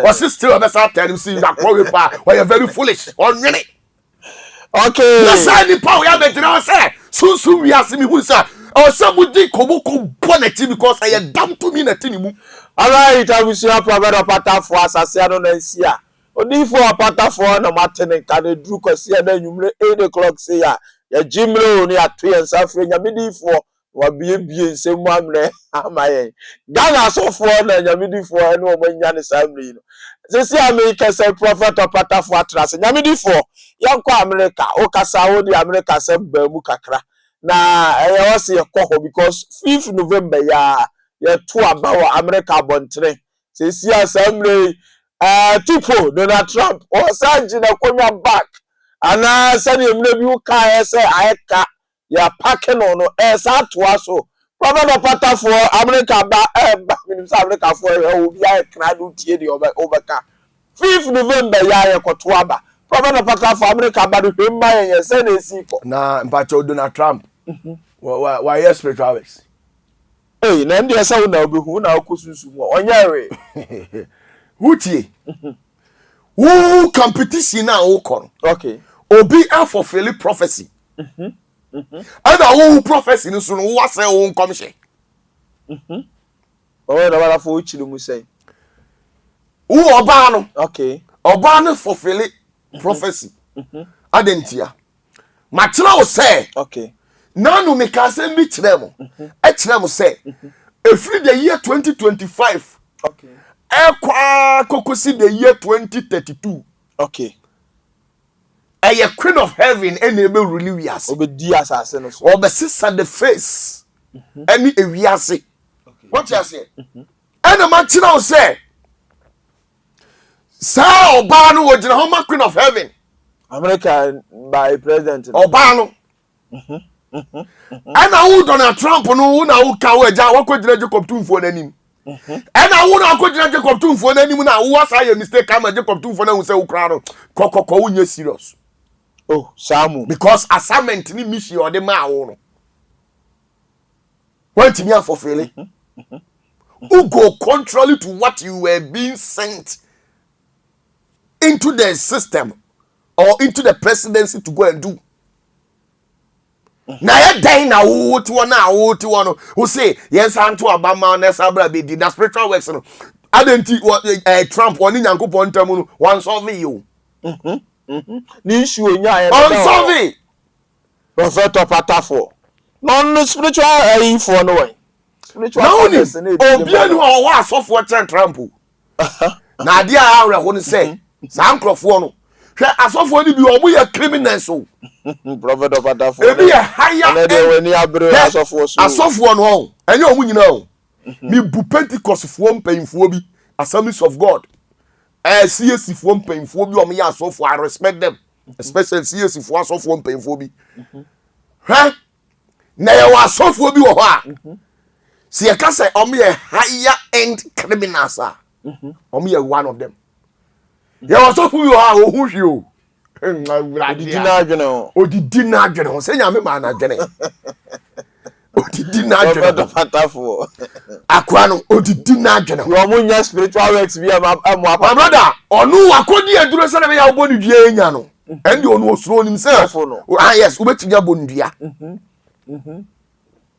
was still obesa tell him see that probably pa why you very foolish on really okay na say ni pa we have na say sunsun we ask me who say o somebody koboko boneti because I damn to me na tinimu all right I will see a Prophet Opatafuor asase ado na nsia odifo Opatafuor na matene ka de dru kwase na nwumre 8 o'clock say ya jimre oni ato yen safre nyamedifo wabie nsɛm amrɛ amaye Ghana sofo na nyamedifo ene o manya ne samri no sesi America sɛ prophet Opatafuor atrase nyamedifo yankɔ America o kasa wo di America sɛ baamu kakra na ɛyɛ wase yɛkɔ because 5th November ya to about America bontre sesi asamre tipo Donald Trump o sanji na konwa back ana sani emre bi uka ese ayeka ya packing on sa toa so Prophet Opatafuor America ba minim sa America for obi ayekra do tie de obeka 5th November ya yekoto aba Prophet Opatafuor America ba do hwemma yen se na esi ko na mpacho Donald Trump why yes spiritual works na ndi esa wo na obehu na akosusu mo onyawe wutie who competition na wo kon okay obi fulfill prophecy and who prophecy no so no wa say wo nkomhye o na wala fo chiri mu say wo oba no okay oba no fulfill prophecy adentia ma kira wo say okay nanu me ka say mi kire mo kire mo say every the year 2025 okay ekwa kokosi the year 2032 okay a queen of heaven enebe rule wiase obedi asase no so obesisa the face any ewiase what you say and man kira say sa oba no wojina homa queen of heaven America by president oba no and who Donald Trump no na who ka waja wakojina Jacob Tumfo nanim and I wona akojina Jacob Tumfo nanim na wo asa ye mistake am Jacob Tumfo na hu say wo kra no kokoko unye serious oh Samu because assignment ni mission or the ma wo no want me for feeling who go contrary to what you were being sent into the system or into the presidency to go and do na ya dan na wo ti won no who say yes anto abama na sabra be di na spiritual works no adenti Trump woni nyankopon ntamu no one solve you ni issue onya ya on solve Prophet Opatafuor no spiritual info no way spiritual no obi anu o wa asofo chen Trump na ade a awre ho ne say sa nkrofo no hwe asofo ni bi omo ye criminals o Prophet Opatafuor ebi ye higher na de wani abre asofo so asofo no ho enye omo nyina o mi bu Pentecost fo mpanyimfo bi Assemblies of God CSC fo mpanyimfo bi omo ye asofo I respect them especially CSC fo asofo mpanyimfo bi hwe na ye wa asofo bi wo ho a si ye ka say omo ye higher end criminals a omo ye one of them ye wa asofo bi wo ha o hu hwe o odidi na adwene ho se nyame ma na adwene odidi na adwene Opatafuor akwa no odidi na adwene yo mo nya spiritual works bi am my brother onu akodi aduro se na be ya obonu dua enya no endi onu osuro nim se yes ubetinya bondua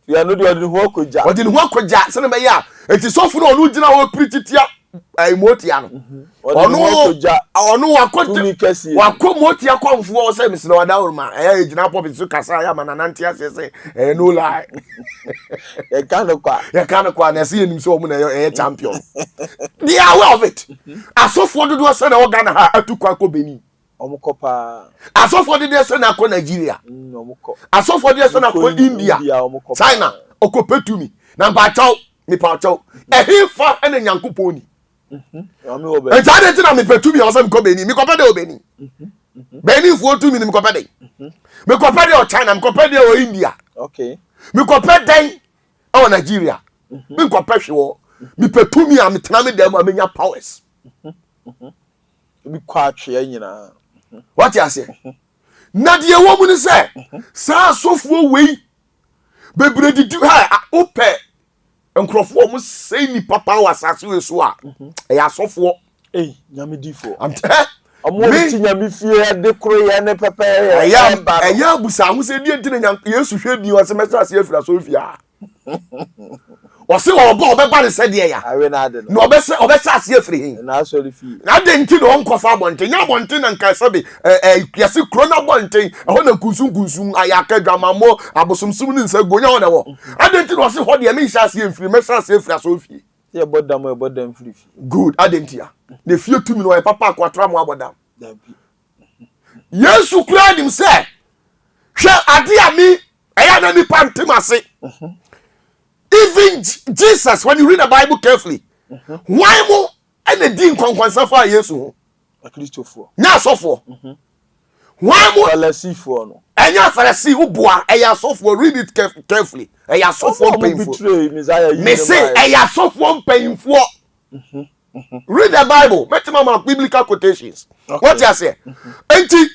ya no de hu akoja odi hu akoja se na be ya enti sofu no onu gina wo prititia motia no onu wakomotia kwamfo o se misina wada uruma e gina pop so kasa ya manananti asese no lie e kan kwa na se yenim se o mu na e champion they are aware of it asofo dodo se na o Ghana ha atukwa akobeni omukopa asofo dodo se na akọ Nigeria omukọ asofo dodo se na akọ India China okopetumi na mpachaw mi pachaw ehifa ene nyankoponi ejade ti na me petumi o se me ko beni me ko pede obeni beni fu otumi ni me ko pede me ko pede o China me ko pede o India okay me ko pede o Nigeria me ko pehwe wo me petumi a me tena me dem a menya powers bi kwa atwe nyina what you say na de wo mu ni se sa sofuo wei bebre didi ha ope nkrofo mo sei ni papa wasase we so a e asofo nyame difo omo ti nyame fie de kro ye ne pepe eya busa hu se die ntine Yesu hwe di o se mesra se afira so fia o se o bo obeba ne se de ya awe na ade no obesa ase afiri hin na so le fi na de nti no nkofa abonten nya abonten na nka se be yase kro na abonten ho na kunsun ayaka dwamamo abosomsum ne nsa gonya ho na wo ade nti no se ho de me nsa ase afiri me sa ase afiri aso fie ye bodam free good ade nti ya na fie tumi no e papa akwatra mo abodam dabi Yesu kura nim se hwe ade a mi eya na ni pantemase even Jesus, when you read the Bible carefully, why more any din kwankwansa for Yesu a Christopher na so for why more Pharisee for no enya Pharisee uboa eya so for read it carefully eya so for painful me say eya so for painful read the Bible metima biblical quotations what you say enti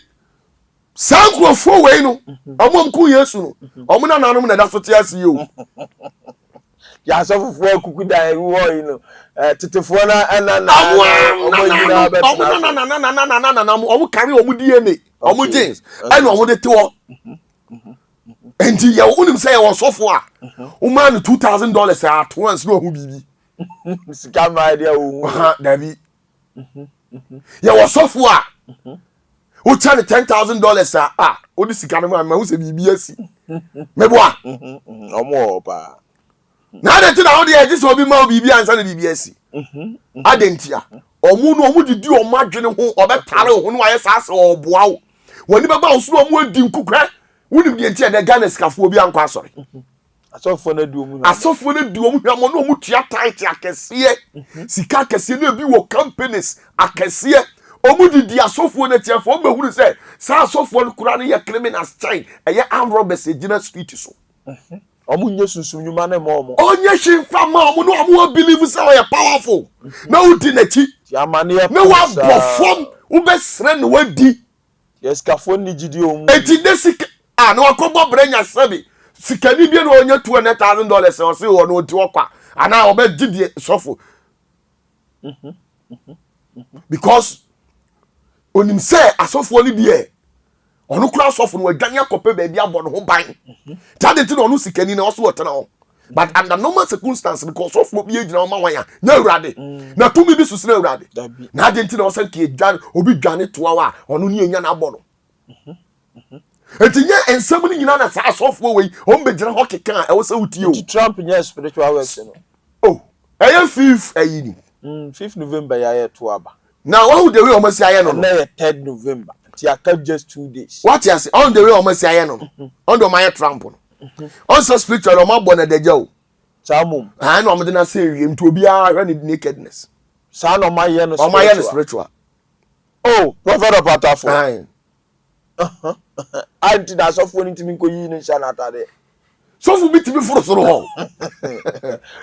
sankrofo we no omomku Yesu no omuna nanom na da so te ase yo ya so fufu kuku dan wo yi no tetefo na na omu carry omu DNA omu jeans and omu de to enti ya unim say ya sofo a o man $2,000 at once no hu bibi sika ma dia wo dabi ya wo sofo a o chane $10,000 o di sika no ma hu se bibi asi meboa omo pa na de ti na ho de e so bi ma bibi ansa na bibi asi adentia omu no omu didi omu adwene ho obetare ho no aye saase oboa wo wani baba wo so omu adi nkukra wunim de ntia de Ghana skafo obi ankwa asori asofo na di omu hwamo no omu tua tight akese sika akese na bi wo companies akese omu didi asofo na tiafo o behuru se sa asofo no kura no ye criminals chain eye armed robbers ejina street so omu nye sunsun nyuma na mo onye himfa ma omu no omu believe say we powerful na udi na chi amane na wa perform u be sre no wadi yes kafo ni gidi omu eti de sika na wakobo brenya sabi sika ni bi na onye $200,000 o se wo no ti okwa ana obe gidi sofo because onim say asofo ni bi onu kura sofo no adwan akope ba bia bo no ho ban tade ti no onu sikani na oso wotena ho but under normal circumstances because sofo bi ejina ma wan ya nya urade na tumi bi susina urade na ade ti na osan ki edwan obi dwane toa wa onu ni enya na bo no etinya ensam ni nyina na sa sofo we o mbejira ho keka e wo se wuti o Trump nya spiritual works no oh ayen 5th ayini 5th November ya to aba now how the way o masi ayen no na 3rd November just 2 days. What you say? On the way, almost I know. On the my Trump. On so spiritual, my born at the Joe. Samum. I know I'm going to say him to be running nakedness. Son of my yen spiritual. Oh, Prophet Opatafuor. I did that soft one to me go in Shanata. So for me to be for so long.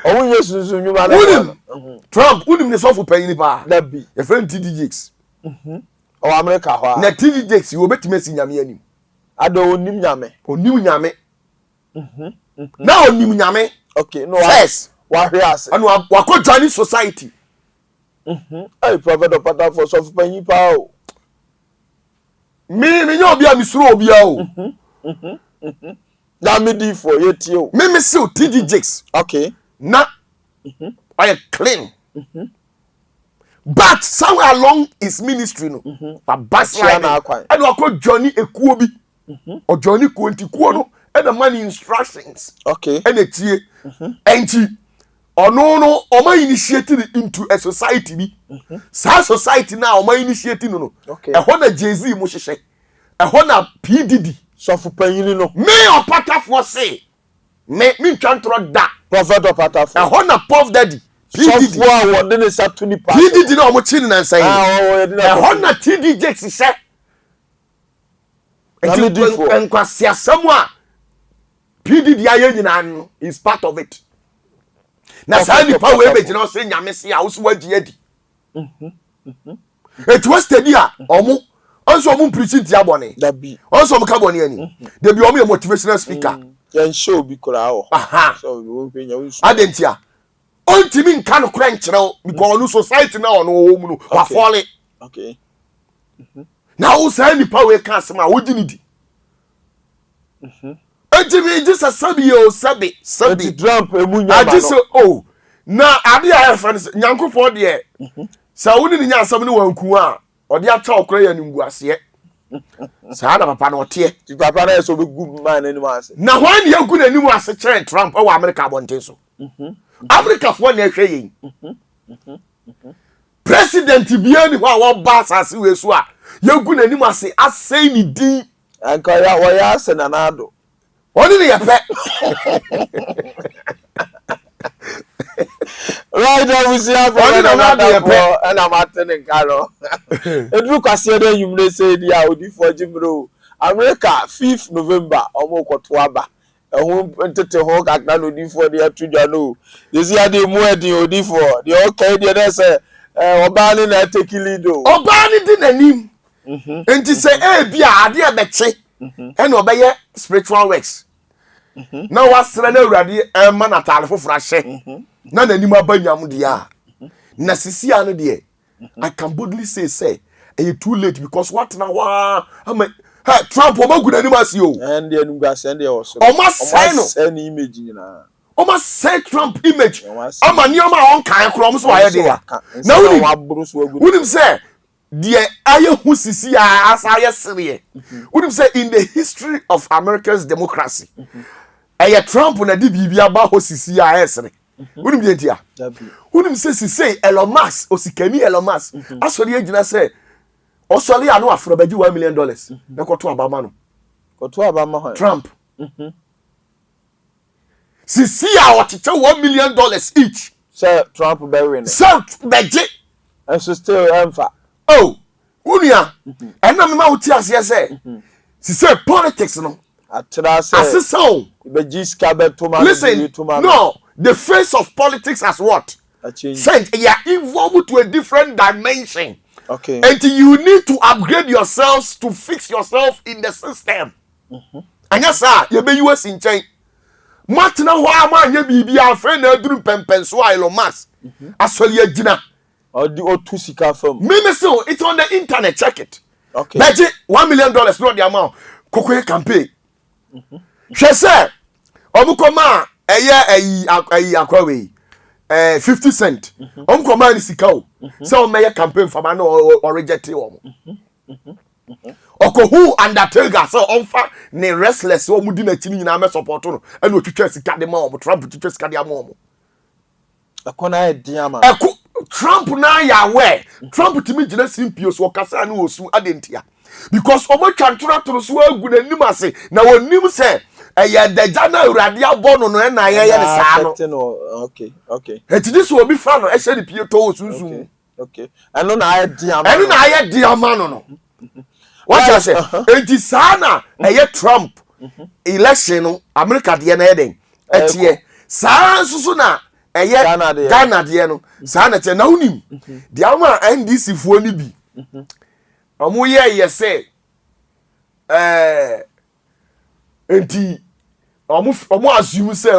Oh, yes, you Trump, wouldn't the soft paying bar? That be a friend TDJs. O America ho na TDJs you betime si nyame anim ado onim nyame na onim nyame okay no yes wa hwe ase anu wako join society hey Prophet Opatafuor so fanyi pa o me nya obi a misuro obi a o na me di for yeti o me see TDJs okay na I clean but somewhere along his ministry no but backslide and wako Johnny ekuo bi or Johnny kuo no and the money instructions okay and etie enti ono oma initiated into a society bi sa society na oma initiated no okay e ho na Jay-Z mo hwehwe e ho na PDD so for panyini no me Opatafuor say me twantro da Prophet Opatafuor e ho na Puff Daddy PDD what dey say to ni pa PDD na omo chi ni nansan e ho na TDJ se enkwasi asemu a PDD aye nyina no is part of it na sa ni pa we be gina o se nyame se a wo so wagi adi it was steady a omo onso omo preaching ti abone da bi onso omo ka bone ani da bi omo motivational speaker yan show bi kura ho so we penya wo adentia ontimi nka no kura nkyerɛw because no society na ono wo mu no wa fole okay na wo say nipa we ka asem a wo gini di enti me just a sabi o sabi Trump emunya I just say oh na ade a friends nyankopɔ de sa woni ni nyansam ne wanku a ɔde acha okra ya nimguase sa na papa na ɔte papa na so be good man anim ase na hwan ne yanku na anim ase kyerɛ Trump ɛwɔ America abɔnten so America fo na ehwɛ yin president bia ni hɔ a wɔba asase we so a yanku na anim ase asɛn ni din anka ya wo ya ase na nado oni ne yɛpɛ right now we see how oni na nado yɛpɛ ana matene nkaro edru kwase de yumre say dia odifo jimro America 5th November omo kwoto aba ehun ntete ho kakna no odifo de atudwa no yesi ade mu edin odifo de okay de na say oba ni na take lead o oba ni di nanim enti say e bia ade e beche e na obeye spiritual works na wasra na awurade ma na tale foforo ahye na nanim abanyam de a na sisi anu de I can boldly say too late because what now Trump omagu nanim asi o and the anu gas and the also send image nyina almost say Trump image ama nioma on kan krom so aye de na wunim say the aye hu sisi a asaye sere wunim say in the history of America's democracy Trump na di bibia ba ho sisi a esere wunim de dia wunim say Elon Musk osikani Elon Musk asori agina say osori anu afro baji $1 million na koto abama no koto abama ho Trump sisi a ochiche $1 million each say Trump bearing so beje and so still emfa oh unia ena me ma uti ase say sisi politics no atra say asesao beji ska betoma listen no the face of politics as what a change sent you are evolved to a different dimension. Okay. And you need to upgrade yourselves to fix yourself in the system. And yes, sir, you be US in chain. Martina Wama, you be a friend of Drew Pempenso, Elon Musk. Assolia Gina. Or the Otusika film. Maybe so, it's on the internet, check it. Okay. Budget $1 million, not the amount. Cocoa campaign. She said, Omukoma, a year, 50 cent. Omukoma is Sikao. So may campaign for man or reject you. Oko who undertaker so onfa ne restless so mudi na chini na me support no and otwetwa sika de ma Trump twetwa sika de ma akona e dia ma Trump na ya we Trump timi gina simpio so kasa na osu adentia because omo twantura toro so agu na nim ase na wonim se eye de jana urade abono no na ye ye ne sa no okay etidi so obi fa no e hye ne pie to osunsun okay eno na aye dia ma no what you say enti sana eye Trump election no America de na eden etie saa susu na eye Ghana de no sana che na unim de ama NDC fuo ni bi omo ye say enti omo assume say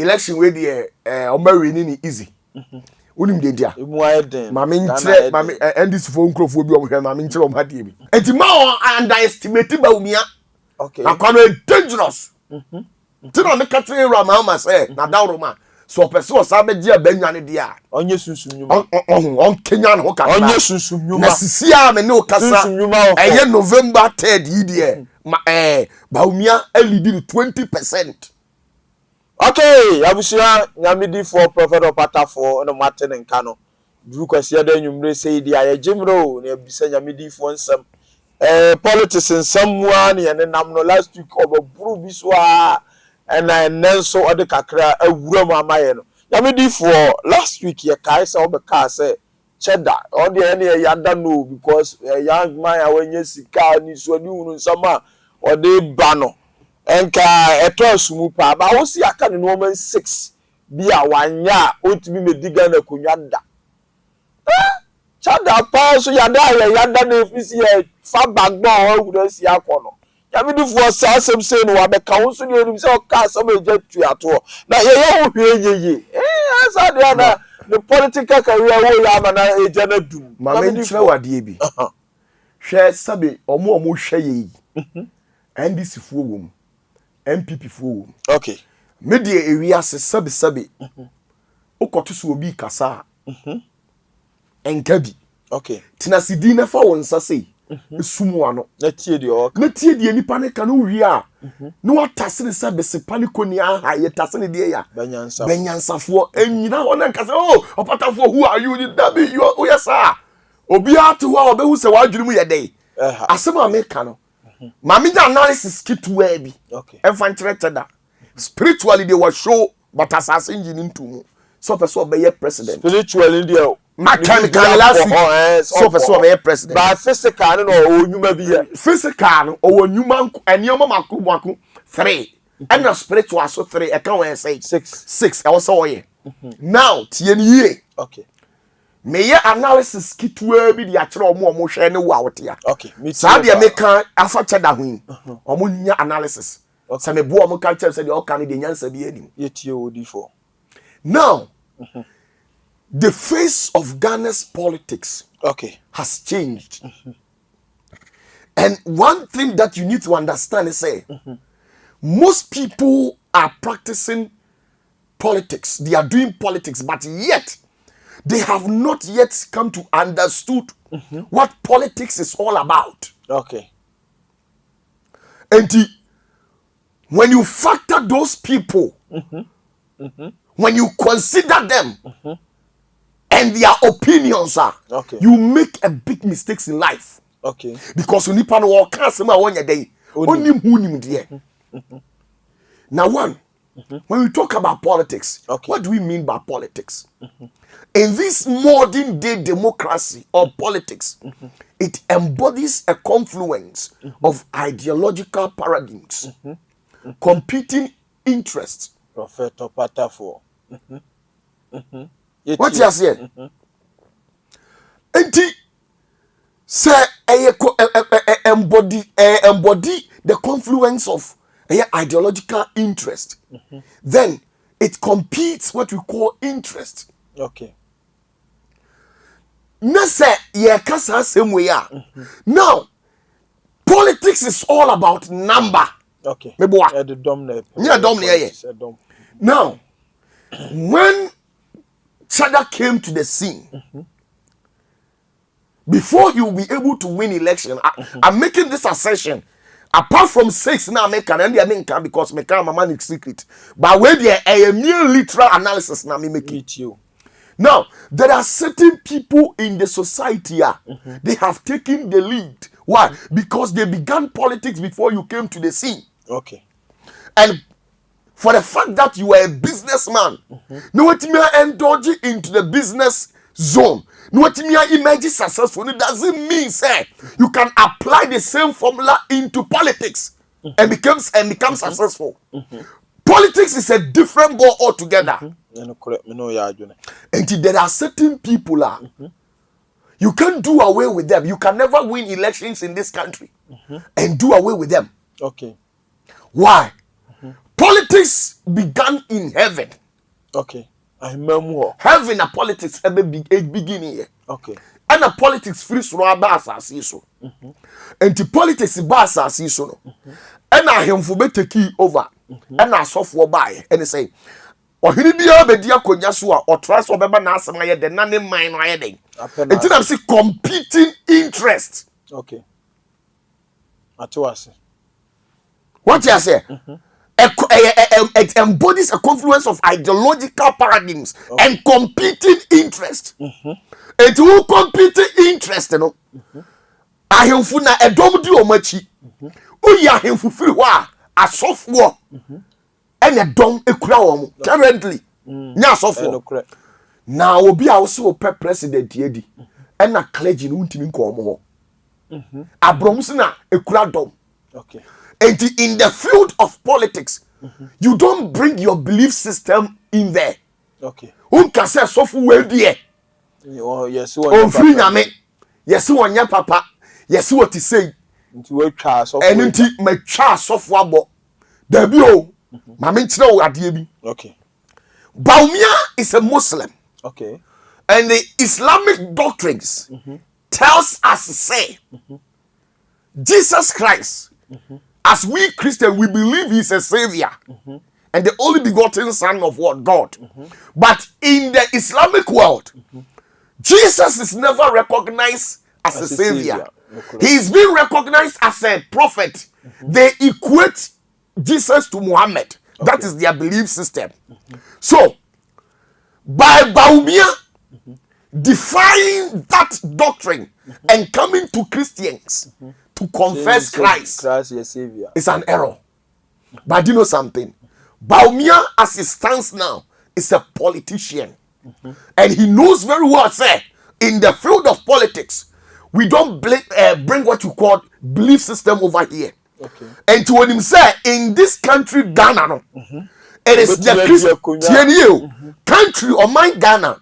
election we de omo win ni easy unim de dia mama nchire mama NDC fo nkrofo bi omhwe mama nchire om hade bi enti ma underestimate ba umia okay akwa dangerous tino me katwe ra ma say na dawro ma so person o sa be dia banwane dia onye sunsum nyuma on Kenya no ka onye sunsum nyuma na sisia me ne o kasa eye November 3rd yi de ba umia lead 20%. Okay, abusia nyamidi for prophet Opatafuor no Martin nka no duru kwase da nwumre sei dia ye jimro na abisa nyamidi for nsam politics nsam wa na ye nam no last week oboburu bi so a na nenso ode kakra awura mu amaye no nyamidi for last week ye kai se obeka se cheddar ode ene ye yada no because young man awenye sika ni so ni hunu nsam a ode ba no enka etosumu pa ba wo si aka no 6 bia wanya otimi mediga na konwa da chada pa so yada na efisi e fa bagbo o wura si akono ya bi dufo sa asem se no wabeka wo so ni onim se o ka asem eja tuato na ye wo hweyeye asa de na the political career wo ya ma na eja na dum ma me nchire wade bi hwe sabe omo hwe ye yi NDC fuo wo mu MPP fo. Okay. Media area se sabi. Okoto so obi kasa. Enkabi. Okay. Tina sidi na fa won sase. Esumu ano. Na tie de o. Na tie de nipa ne ka no wi a. No watase ne sabe se paliko ni aha ye tase ne de ya. Benyansafo enyina wona kasa oh Opatafuor who are you that be you oh yes sir. Obi atu wa obehu se wadwiri mu ye dey. Asema America no. Mami da analysis kitwa bi. Okay. Enfantrete spiritually they will show but assassin engine into mu. So person be president. Spiritually there. Mechanical last so person be president. But physical no onyuma bi ya. Physical no onyuma eniyoma mako 3. And the spiritual so 3 e kan we say 6 e wo so ye. Now tie ni ye. Okay. Meye analysis kitwa bi dia kire omo hwe ne wo awote a. Okay. Sa dia meka afa cheda hu. Omo nya analysis. Sa me bo omo ka kire se dia o kan de nyansa bi anim. Ye tie odi for. Now, the face of Ghana's politics has changed. And one thing that you need to understand is say, most people are practicing politics. They are doing politics, but yet they have not yet come to understood what politics is all about. Okay. And when you factor those people, when you consider them and their opinions are, you make a big mistakes in life. Okay. Because you need to know can't say one day. Only who there. Now when we talk about politics, what do we mean by politics? In this modern day democracy or politics, it embodies a confluence of ideological paradigms, competing interests. Prophet Opatafuor. What you say? Enti say embody the confluence of ideological interest. Then it competes what we call interest. Okay. Na say ye kasa same way a. Now politics is all about number. Okay. Me boa. The dom na. Yeah, dom na ye. Now, when Chada came to the scene, before he will be able to win election, I'm making this assertion. Apart from 6 now, I can because my man is secret. But when there a mere literal analysis now, me make it you. Now, there are certain people in the society, they have taken the lead. Why? Because they began politics before you came to the scene. Okay. And for the fact that you are a businessman, no what me indulge into the business zone. No what me imagine successful. It doesn't mean say you can apply the same formula into politics and become successful. Politics is a different ball altogether. And there are certain people you can't do away with them. You can never win elections in this country and do away with them. Okay. Why? Politics began in heaven. Okay. I remember. Heaven and politics a beginning here. Okay. And a politics free so abasa so. And the politics basa so no. And I him for better key over. And I software buy and say ohini bia be dia konya so a otra so beba na asem aye de na ne man no aye den. It is say competing interest. Okay. Atwase. What you say? It embodies a confluence of ideological paradigms and competing interest. It will competing interest, you know. Ahemfu na edom di omachi. Oyi ahemfu firi ho a asofo and edom ekura wo currently. Nya asofo. Na obi a wo se wo pe president yedi. And na clergy no ntimi nko omo ho. Abromusi na ekura dom. Okay. And in the field of politics, you don't bring your belief system in there. Okay. Unka say sofu we die. Oh yes, on free nyame. Yes, one ya papa. Yes, what he say. Nti we twa sofu. And nti me twa sofu abo. Da bi o. Ma me nkyere wo ade bi. Okay. Baumia is a Muslim. Okay. And the Islamic doctrines tells us say Jesus Christ as we Christians, we believe he's a savior and the only begotten son of what? God. But in the Islamic world, Jesus is never recognized as a savior. He's been recognized as a prophet. They equate Jesus to Muhammad. That is their belief system. So, by Baumia defying that doctrine and coming to Christians to confess Christ is an error. But do you know something? Baumia, as he stands now, is a politician. And he knows very well, say, in the field of politics, we don't bring what you call belief system over here. Okay. And to when him say, in this country, Ghana, it is the Christian country or my Ghana.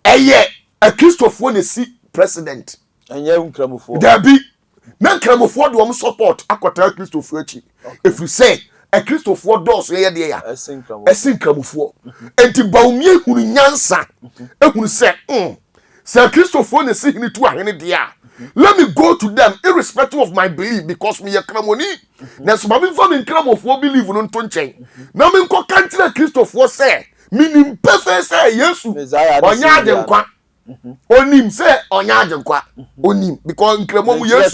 A Christopher is president. There be men Christopher do support Aquata Christopher. If you say a Christopher does here, a sing Christopher. And to Baumia who nyansa, and who say, Sir Christopher is sitting to a dear. Let me go to them irrespective of my belief because me a cramoni. Now, so my family Christopher believe on Tonchain. Now, me ko country Christopher say, meaning perfect say yes, Onyaden kwa. Onim say Onyaden kwa. Onim because Nkramo yes.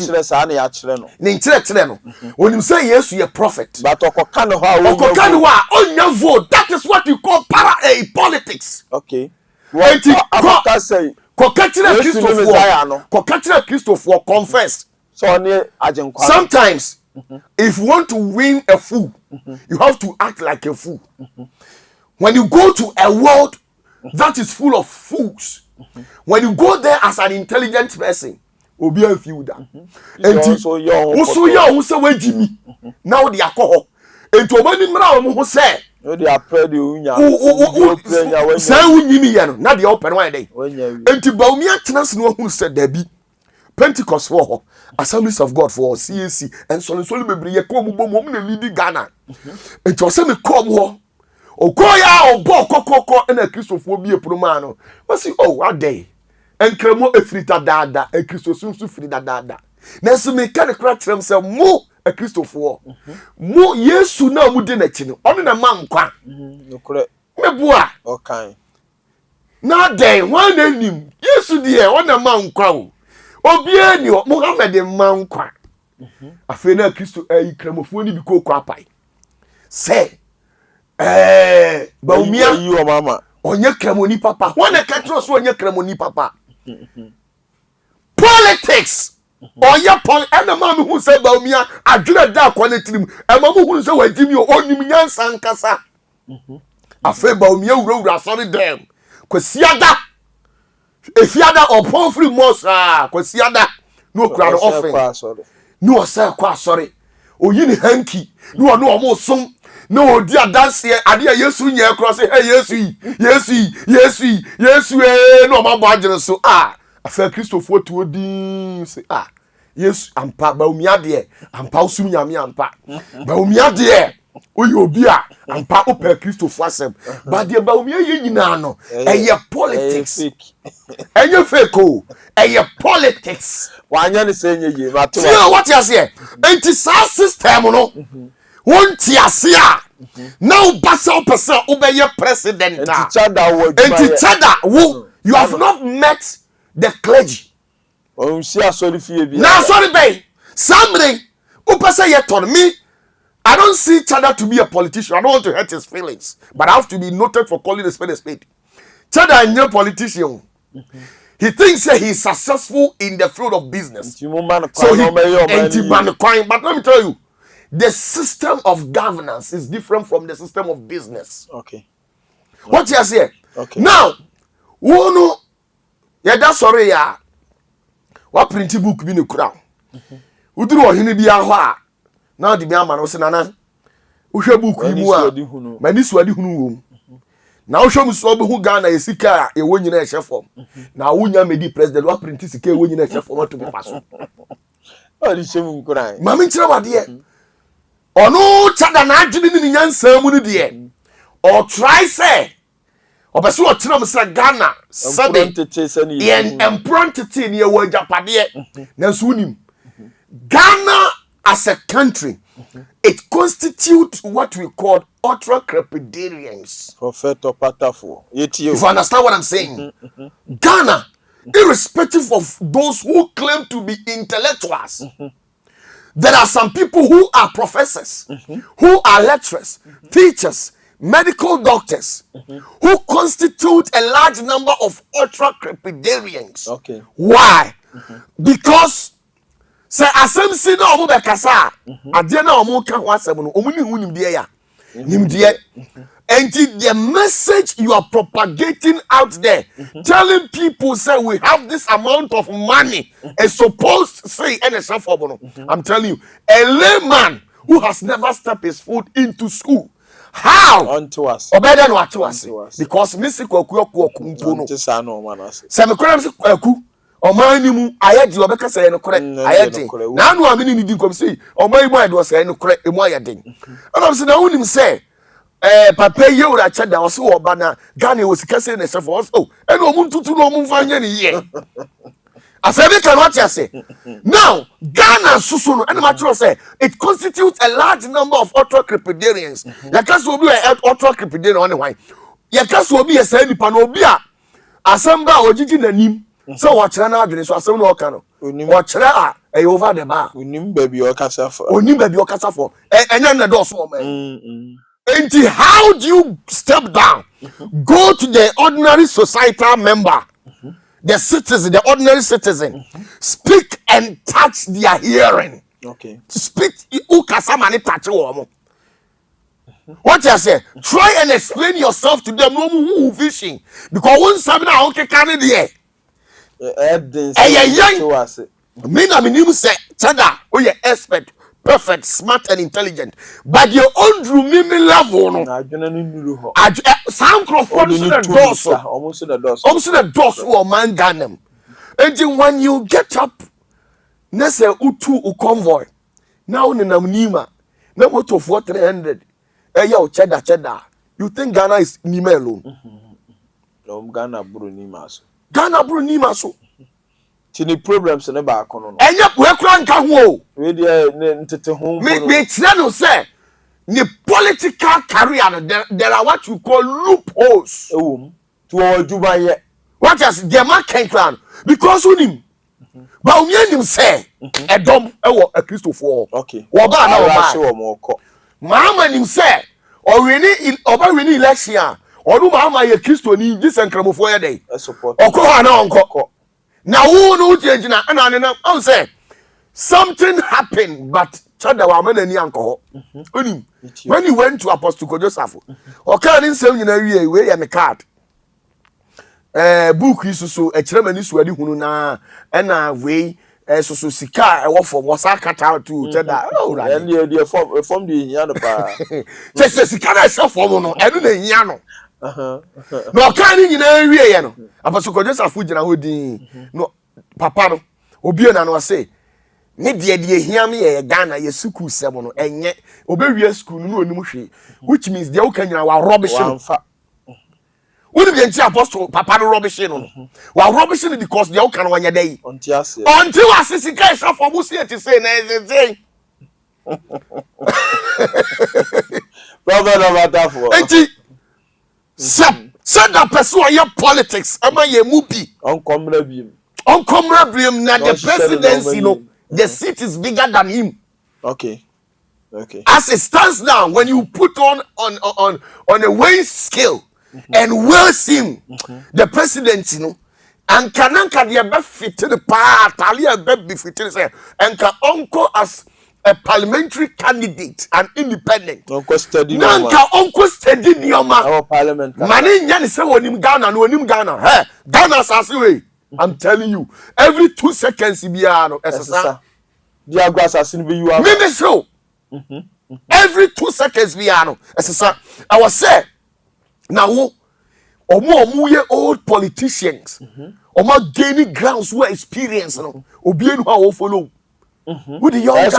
Ni chire no. Onim say yes, you a prophet. But okokano ha onya vote. That is what you call politics. Okay. What I say? Christopher confessed. Sometimes, if you want to win a fool, you have to act like a fool. When you go to a world that is full of fools, when you go there as an intelligent person, will be a few that. And also, you say, Jimmy, now the alcohol. And to many who say, they are proud say we not the open one day. And to Baumia Trans no who said there be Pentecost for Assemblies of God for CAC and so be a come leading Ghana. And to say me come home. O koya o bo kokoko and a Christopher be a promano. But see, oh, what day? And Cremo a frita dada, and Christopher to frida dada. Nancy me can crack themselves more. A Christopher. Mo Yesu na mu de na chi no. Ono na man kwa. Nokure. Meboa. Okay. Na dey wan anim. Yesu de ono na man kwa o. Obi ani o Muhammad man kwa. Afi na Christo kramofo ni bi kokwa pai. Say Baumia yi o mama. Onye kramoni papa. Wana ka tro so onye kramoni papa. Politics. Oya pon ena mama who say Baumia adwena da quality nim e mama who say wajimi onim nyansa nkasa afa Baumia wura sorry dem kwasiada efiada upon free mosa kwasiada no crowd offering no say kwa sorry oyini hanky no omo som no odi adanse ade Yesu nya cross hey Yesu no mama agere so afa Christopher to odi say yes ampa Baumia de ampa usum nyame ampa Baumia de oyi obi a ampa opa Christopher asem but de Baumia ye nyina no eye politics eye fake o eye politics wanya ne say nye but what you say anti system no won ti ase a now basal person obey president anti chada wo you have not met the clergy. Now sorry bay. Somebody upasa yet on me. I don't see Chada to be a politician. I don't want to hurt his feelings. But I have to be noted for calling a spade a spade. Chada is a politician. He thinks that he's successful in the field of business. So he coin. But let me tell you, the system of governance is different from the system of business. Okay. What you say? Okay. Now, no, yeah, that's sorry, yeah. What printing book be no crown? Udru ohini bi aho a na odi bi ama no se nana uhwe book yi mu a mani suadi hunu wom na uhwe mu so be hu Ghana esika a ewo nyina ehye form na wunya medi president what print sika ewo nyina ehye form to be paso odi shemu nkran mami nkira wade ono chada na agini ni nyansa mu ni de o try say obeso o tena msa Ghana sudden yen emprontity ne wo japade na so unim Ghana as a country it constitutes what we call ultra-crepidarians. Prophet Opatafuor. If you understand what I'm saying. Ghana, irrespective of those who claim to be intellectuals, there are some people who are professors, who are lecturers, teachers, medical doctors, who constitute a large number of ultra-crepidarians. Okay. Why? Because say asem na omo be kasa ade na omo ka ho asem no omo ni hunim de ya nim de and the message you are propagating out there telling people say we have this amount of money is supposed to say NSF for I'm telling you a layman who has never stepped his foot into school how unto us obeda no to us because misi kwaku kumpo no say me kora misi kwaku oman ni mu ayedi obeka say no kore ayedi na anu amini ni din kom say oman imu ayedi say no kore emu ayedi ana say na unim say papa ye ura cheda o say oba na Ghana wo sika say na chef o eno omu tutu no omu fanya ni ye asabe kan what you say now Ghana susu no eno ma tro say it constitutes a large number of ultra-crepidarians yakaso obi ultra-crepidarian on why yakaso obi ye say nipa no obi a asamba ojiji nanim so what na adwene so asem no oka no what a over the bar onim baby o kasa for enya na do so o man and how do you step down go to the ordinary societal member the citizen the ordinary citizen speak and touch their hearing okay speak who kasa mani touch wo what you say try and explain yourself to them no who vision because one sabi na o keka ne there me na minim say tada o ye expert perfect smart and intelligent but your own dreaming level no adwena ni nuru ho some microphone so the doors almost the doors o man Ghana and when you get up na say utu u convoy now ni nam nima na motor for 300 ya o cheda you think Ghana is nima alone no Ghana buru nima so tini problems ne ba akono no enye we kura nka ho we de ntete ho me tira no say the political career no there are what you call loopholes ewom to ojuba ye what is the market plan because unim ba unim say edom ewo a Christopher okay wo ba na wo ba wo mo ko mama nim say o wini election odu mama ye Christo ni disenkramofo ye dey support okọ na onko now who no change na I say something happened but chada wa man ani anko onim when he went to Apostle Joseph oka ni nsem nyina wie we ya me card book isusu ekiremani su adi hunu na na we susu sika e wo for wasa kata to chada and the form the hia pa se sika na se form no enu na hia no no kan ni nyina wie ye no Apostle Joseph gina hodin no papa no obi na no say ne de hiam ye Ghana ye school sebo no enye obewie school no onim hwe which means de uka nyina wa rubbish no woni bi enti Apostle papa no rubbish no wa rubbish no because de uka no wanya dai until asisika shop for musi eti say na say brother Opatafuor enti said that person your politics ama ye mubi onkomra biem na the presidency no the seat is bigger than him okay as it stands now when you put on a weighing scale and weighs him the presidency no and kananka de be fit the pa talia be fit say and ka onko as a parliamentary candidate and independent onko study nioma our parliament mani nya ni say wonim Ghana Ghana sase I'm telling you every 2 seconds biya no esesa dia gwa sase no be you are me so every 2 seconds biya no esesa I was say now omo ye old politicians omo gaining grounds who experience no obi enu ha wo follow who the young guys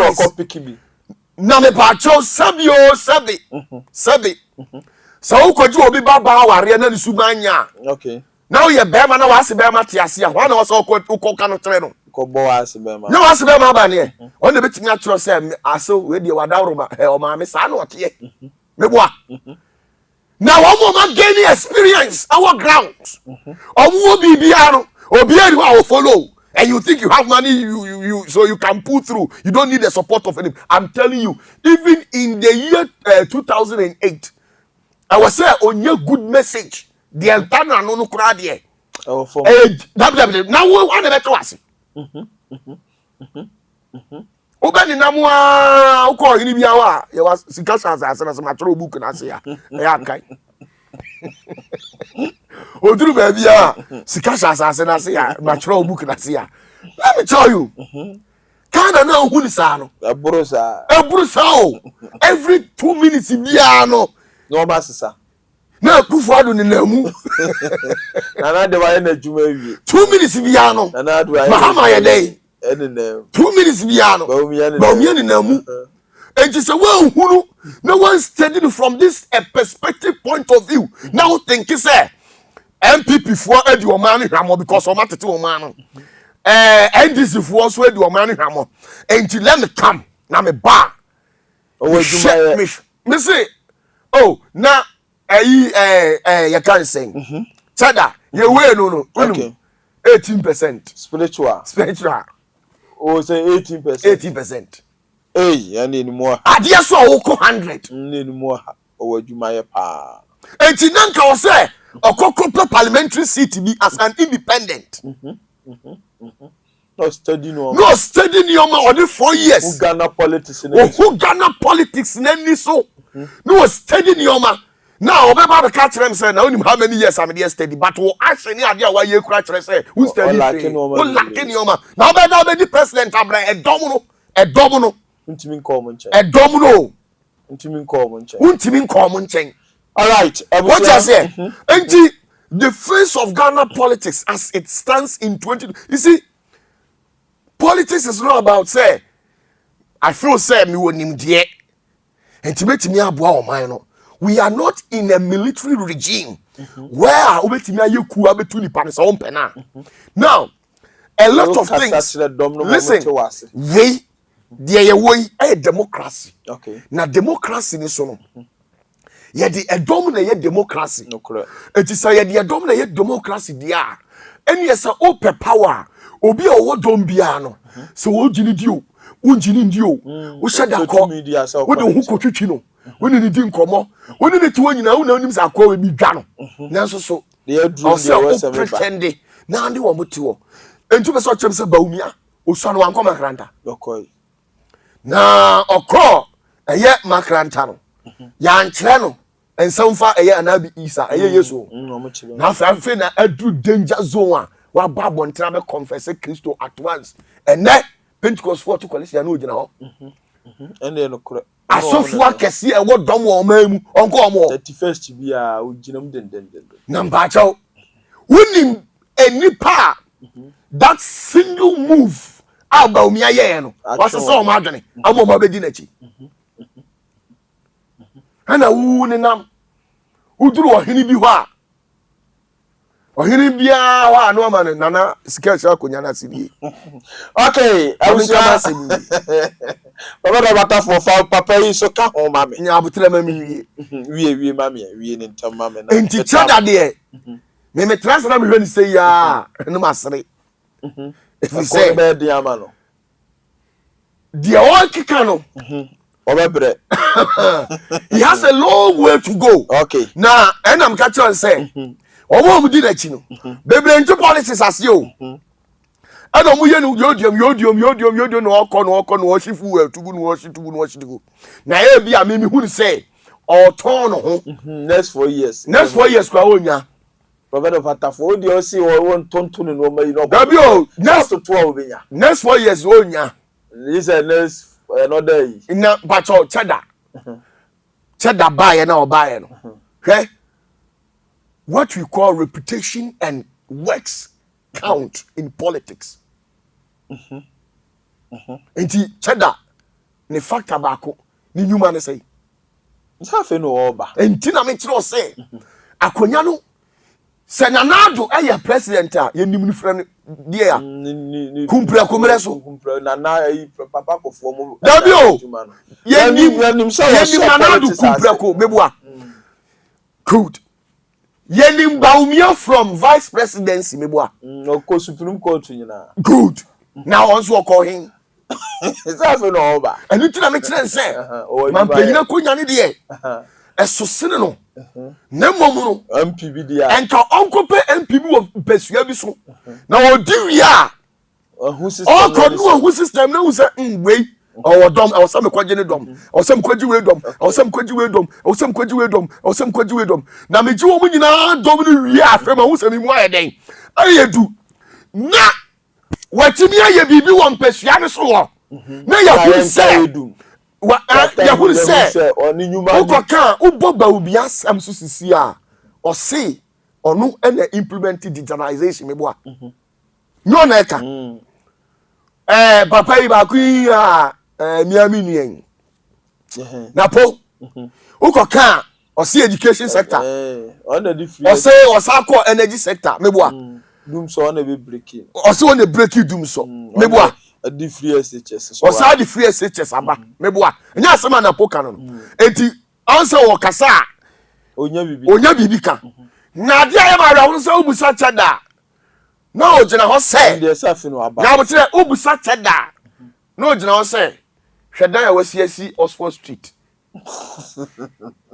na me pa cho sabi so ukoji obi baba ware na nsu manya okay now ye bema na wase bema tiase a wana wase uko kanu tre no ko bo asebe ma no asebe ma ba ne on de betimi atro say aso we de wadawro ma o ma me sa na ote me boa now one more gaining experience our ground omo bibia no obi eri wa follow and you think you have money you so you can pull through you don't need the support of anyone. I'm telling you even in the year 2008 I was say onye good message the entana no kura de now one dey to ase obani namwa uko hini bia wa ye was sikasa asase na sama tro book na se ya kai oduru ba bia sikasa asase na se ya ma tro book na se ya let me tell you Canada na hu ni sa no eburu sa every 2 minutes bia no ba sisa na kufu ado ni namu na de wa na juma wie 2 minutes bia no na do mahama ye dey 2 minutes bia no ba umia ni namu and just one hunu no one studying from this a perspective point of view now think say MPP for edi o man hwamo because o matete o man NDC for so edi o man hwamo and let me come na me ba o juma me say oh na you can sing tada ye we no okay 18% spiritual oh say 18% yani ni mo ade so wo ko 100 ni mo o juma ye pa enti nanka wo say okokro parliamentary seat be as an independent no study no only 4 years who Ghana politics na ni so no study nioma now obeba be catch them say na onim how many years am dey study but wo action ni ade a wa ye kura kire say who study wo lacking nioma now be the president abra edom no ntimi nko mo nche edom no ntimi nko mo nche all right what you say enti the face of Ghana politics as it stands in 20 you see politics is not about say I feel say me wonim de enti betimi aboa o man no we are not in a military regime where obetimi ayeku abetu nipa ne so mpena now a lot of things listen we there ye way a democracy okay na democracy ni so no ye di edom na ye democracy no correct enti say ye di edom na ye democracy dia eni ye say open power obi a wo dom bia no so wo gini dio wo gini ndio wo sheda ko wo de hu ko twitwi no wo ni di nkomo wo ni ti wo nyina wo na onim sa ko we bi dwa no nanso so ye drum dia wo se pretend na ande wo moti wo enti be so chem se baumia osuano wan ko makranta okoi na okro eye makranta no ya nkyere no ensamfa eye anabi isa eye yesu na fa na adu danger zone a wa babon tra be confess Christo at once and then Pentecost for to college na ogina ho ene no kure asofu akese e wo dom wo mamu onko omo 31st bia oginam den na mbacho wunim enipa that single move aba umia ye no wasese o ma adwene amo ma bedi na chi ana wu ni nam uduru ohini bi ho a ohini bia ho a no ma nana sketch akonya na sidie okay abusia baba bata for papa yi so ka ho ma me nya abutre ma mi wie ma me wie ni ntam ma me na enti chada de me trans na me hwani say ya no masere if we say be de ama no the all kika no obebre he has a long way to go okay na enam ka tell say omo mu di na chi no bebre into politics as you ana mu ye no yodium no okọ no oshifu tugu no oshitu na e bia me hu say o ton ho next 4 years kwa onya Prophet of Opatafuor di o si won tontun no ma yi no dabi o next 12 obenya next 4 years onya this next another year na bacho cheda buy na obuy no okay what we call reputation and works count in politics enti cheda ne factor baako ni nyuma ne say nsa fe no oba enti na me kire o say akonya no Senanado aye president a yenim ni frɛ dia kumpra kumre so na papa ko fo mo dabi o yenim nanado kumpra ko meboa good yenim baumia from vice presidency meboa ko supreme court nyina good now once we call him exactly no oba enu tina me kire nse man panyina ko nyane de eso sene no na mom no MPB dia enka onkope MPB wo pesua bi so na odi wi a who system who system na who say we or dom or some kwaje ne dom or some kwaje we dom or some kwaje we dom or some kwaje we dom or some kwaje we dom na meji wo nyina dom no wi a fe ma who say mi mu ayeden ayedu na watimi aye bibi wo pesua ne so wo na ya hu say ya hu say uko kan ubo ba obi asam so sisi a o say onu na implement digitalization meboa no na eka papa yi ba ku a miami nuen na po uko kan o say education sector on the free o say o sa ko energy sector meboa doom so na be breaking o say on the breaking doom so meboa the free SHS o say the free SHS aba meboa nya asema na po kan no enti answer wo kasa onya bibi ka na dia ya ma rawo so ubusa cheda na o jina ho say the safi no aba na bo tire ubusa cheda na o jina ho say hwedan ya wasiasi Oxford Street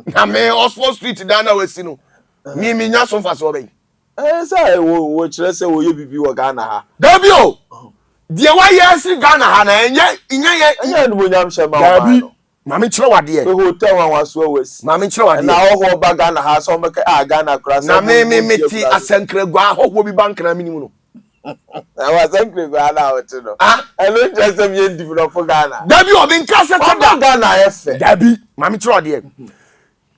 na me Oxford Street dan na wasi no mi nya so fa so be say wo kire say wo ye bibi wo Ghana ha dabi o die wa yesi Ghana ha na enye no nyam shema dabi mami kire wade e hotel wan waso wasi mami kire wade na ho ba Ghana ha so make Ghana kura na me ti asankragwa ho bi bank na minimu no na asankragwa na wote no I don't just am yen develop for Ghana dabi o bin ka se tada Ghana efe dabi mami kire wade e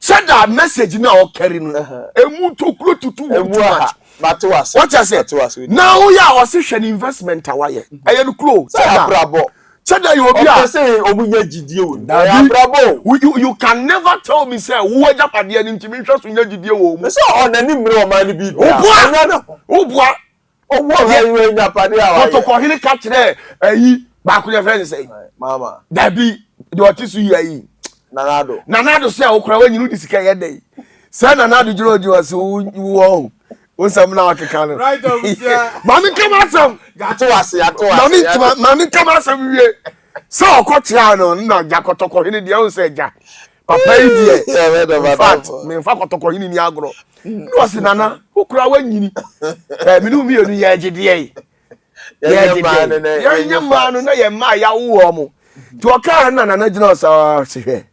sada message na o carry no emu tokuro tutu emu ha but what I say now ya o se hwe investment awaye eye no close sada brabo sada you obi a say omunya gidie wo brabo you can never tell me say wo ajapade ani ntimi hwe so nya gidie wo mu so onani mre o man bi obua owo ajapade awaye to hini ka kire ayi ba ko je friend say mama dabi de otisu yi ayi nanado say okura wanyinu disika ye dey say nanado jiro oji wase wo onsam na wakeka no right of yeah mami kama sam gato wase mami kama sam wie so okotia no na jakotoko hini de on say ja papa yi die fact me fa kotoko hini ni agro no se nana okura wanyini minu mi enu ye gide ye manu na ye ma ya wo mo ti oka na nana gina so hwe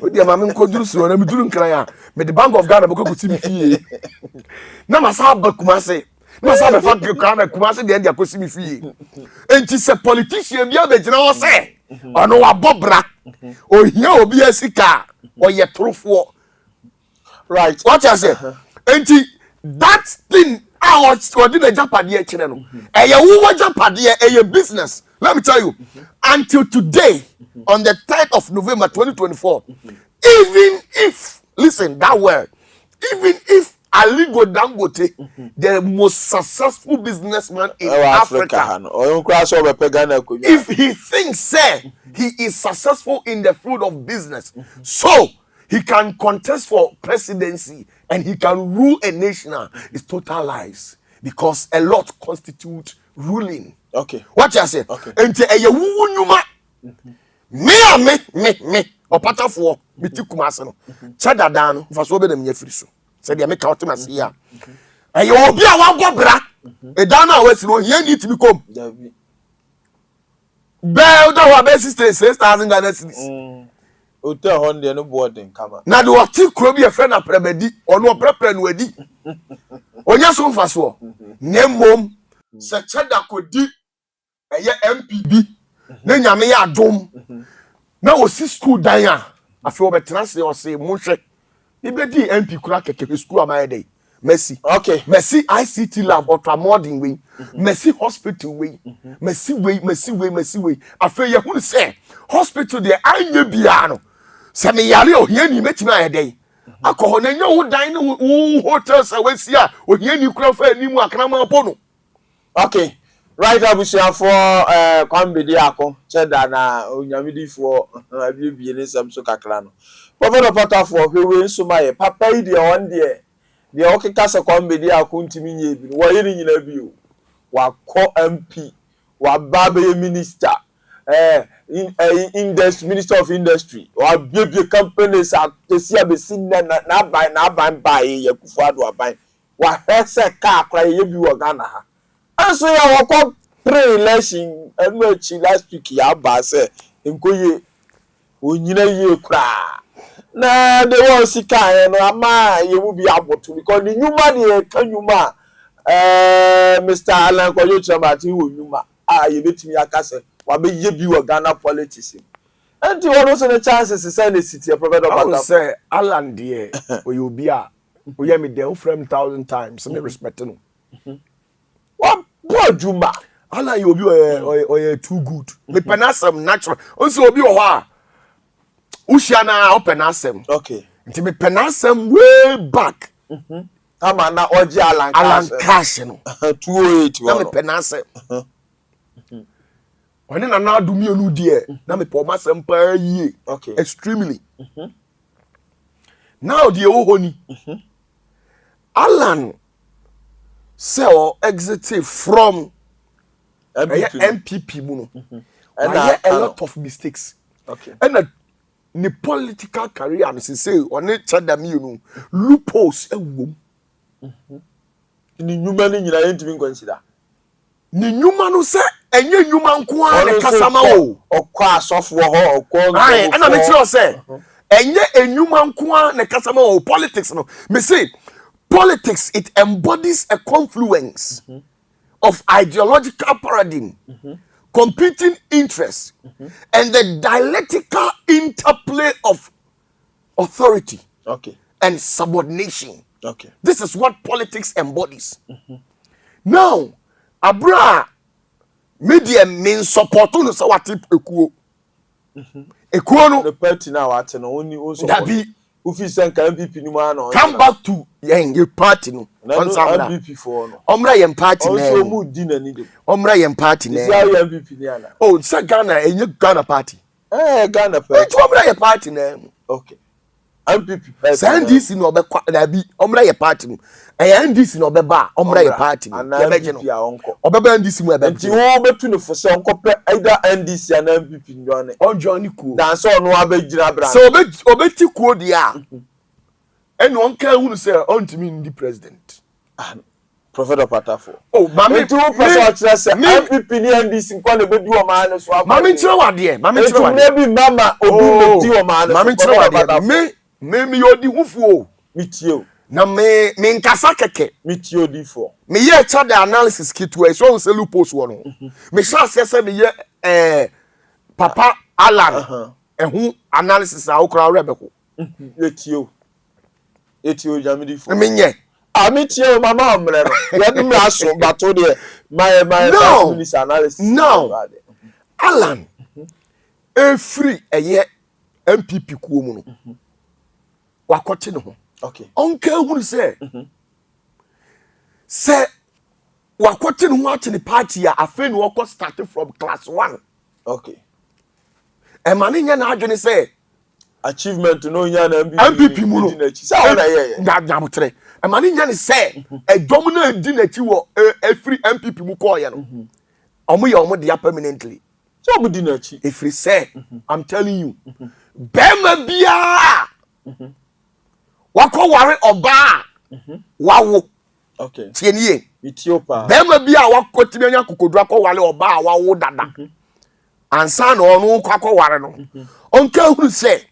odi mami nkoduru so na miduru nkran ya me the Bank of Ghana boko kuti mi fie na masa ba kumase na masa ba fa Ghana kumase de dia kosi mi fie enti se politician bia be gina wo se ono wa bobra ohia obi asika oye torofo right what you say enti that thing out or did a japade e kire no eye wo japade eye business. Let me tell you, until today, on the 3rd of November 2024, even if, listen, that word, even if Aligo Dangote, the most successful businessman in Africa, if he thinks, say, he is successful in the field of business, so he can contest for presidency and he can rule a nation, it's total lies. Because a lot constitute ruling. Okay. What you say? Okay. Ente eye wuwu nyuma. Me. Opatafuor me ti kumase no. Cheda dan no fa so be na me afiri so. Se de me ka otemase ya. Eye obi a wa gobra. E dan na wasi no hia ni timi kom. Dabi. Be do wa be 6,000 Ghana cedis. Hotel honde no boarding kama. Na de o ti kro bi e fe na prebedi, ono prepre no adi. Onya so fa so. Nemom se cheda kodi eye MPB na nyame ya adom na osi school dan a afi obetena se o se monhwe ibedi MP kura keke school amaye dey Messi okay Messi ICT lab ultra modern way Messi hospital way Messi way afi ye hu se hospital dey anya bia no se me yare ohia ni metima aye dey Alcohol na nya wo dan wo hotels awasi a ohia ni kura fa animu akrama pono. Okay. Right abusia for kwambedi akọ cheda na onyamidi for abie ne sam so kakra no. Prophet Opatafuor hwewe nso maye papa yi de on de okeka se kwambedi akọ ntimi nye bi wo ye ni nyina bi o. Wa ko MP, wa babe minister, industry minister of industry, wa bie companies at tesia be sin na ban ye kufu ado aban. Wa hese ka akra ye bi wo Ghana ha. Anso ya wakọ pre-election echi last week ya ba se nkoye onyina ye kra na de won sika no ama ye mu bi aboto because the nyuma de kanyuma Mr. Alan Koyo Chromatic wo nyuma ye betimi akase wa be ye bi wo Ghana politics enti wono so the chances say na city Prophet Opatafuor say Alan de oyo bi a oya me de frame 1,000 times me respect no. What poor Juma? Allah you be or too good. Me penasem natural. Also obi o ha. Ushia na penasem. Okay. Nti me penasem way back. Ama na oji Alan cash no. 208 na me penasem. When na do me onu die na me po masem pa yie. Okay. Extremely. Now the ohoni. Alan sell exit from MPP mu no. And a lot of mistakes. Okay. And the political career and say on it chadam you know loopholes ewom. Ni nyuma ni nyina yentimi consider. Ni nyuma no say enye nyuma nko a ne kasama o. Okwa asofo ho okwa. Ai and me tell say enye enyuma nko a ne kasama o politics no. Me say politics, it embodies a confluence of ideological paradigm, competing interests, and the dialectical interplay of authority and subordination. Okay. This is what politics embodies. Now, Abra media means support no so what ekuo. Ekuo no the party now at no only also. Ufi senka MPP ni no come back to your party no MPP for no omra yem party na also mu di na ni dem omra yem party na is how MPP ni ana oh say Ghana enye Ghana party Ghana party it omra yem party na okay MPP party NDC no be na bi omra yem party no NDC no be ba omra yem party no ye beje no obeba NDC mu ebe nti wo betu ne fo se onkope either NDC and MPP njone on join ku dan so no abegyina bra so obeti ku dia eno onka hunu se ontimi ndi president Prophet Opatafuor oh mami tu person kire se MPP ni NDC nko na bedu o ma ne so mami kire wade mami kire wade tu bi mama obi bedu o ma ne mami kire wade me yodi hufu mitie o na me nkasa keke mitie odi for me ye cha the analysis kitu e so se lupos wo no me sha se me ye papa Alan ehu analysis a okra rebeko etio jamidi for me nye amitie o mama omre no ye dum aso bato de my minutes analysis no Alan free eye MPP kuo mu no wakote no ho okay onka hunu say wakote no ho ate ne party a afa no wako start from class 1 okay e mane nya na adwene say achievement no nya na MPP mu no say na ye na motre e mane nya ne say edom na edi na chi wo free MPP mu call ye no omo ye omo dia permanently so omo di na chi e free say I'm telling you bema bia wako ware oba wawo okay tienie Ethiopia bema bia wako tibenya kokodu akọ ware oba wawo dada ansa na onu kwakọ ware no onka huru se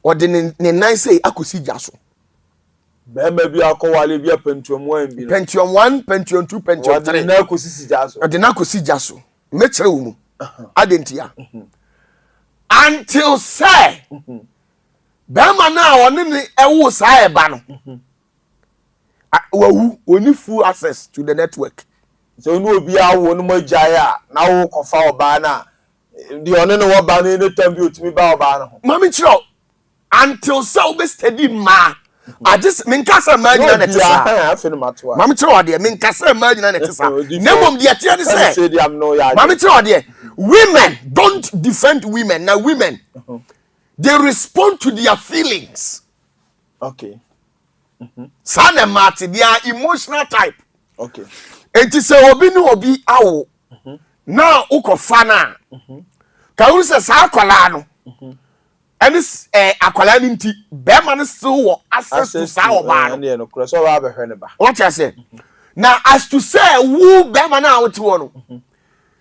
odi ne nan sei akosi jaso bema bia akọ ware bia pentuom 1 bi pentuom 1 pentuom 2 pentuom 3 odi na akosi jaso odi na akosi jaso mechire wo mu adentia until say bema na oni ne ewo sa eba no wawu oni full access to the network so no obi awo no magaya na wo kofa oba na di one no wo ba no any time bi otimi ba oba no mami chiro until so be steady ma. I just minkasa ma nyina net sa. Mama tell o de minkasa ma nyina net sa. Nemom de atia de say. Mama tell o de women don't defend women. Now women they respond to their feelings. Okay. Sana mate they are emotional type. Okay. Enti say obi ni obi awo. Now ukofa na. Ka wu se sa akwala no. And this akwala ni nti be man still wo access to sa oba no. What you say? Now as to say who be man na wote wo no.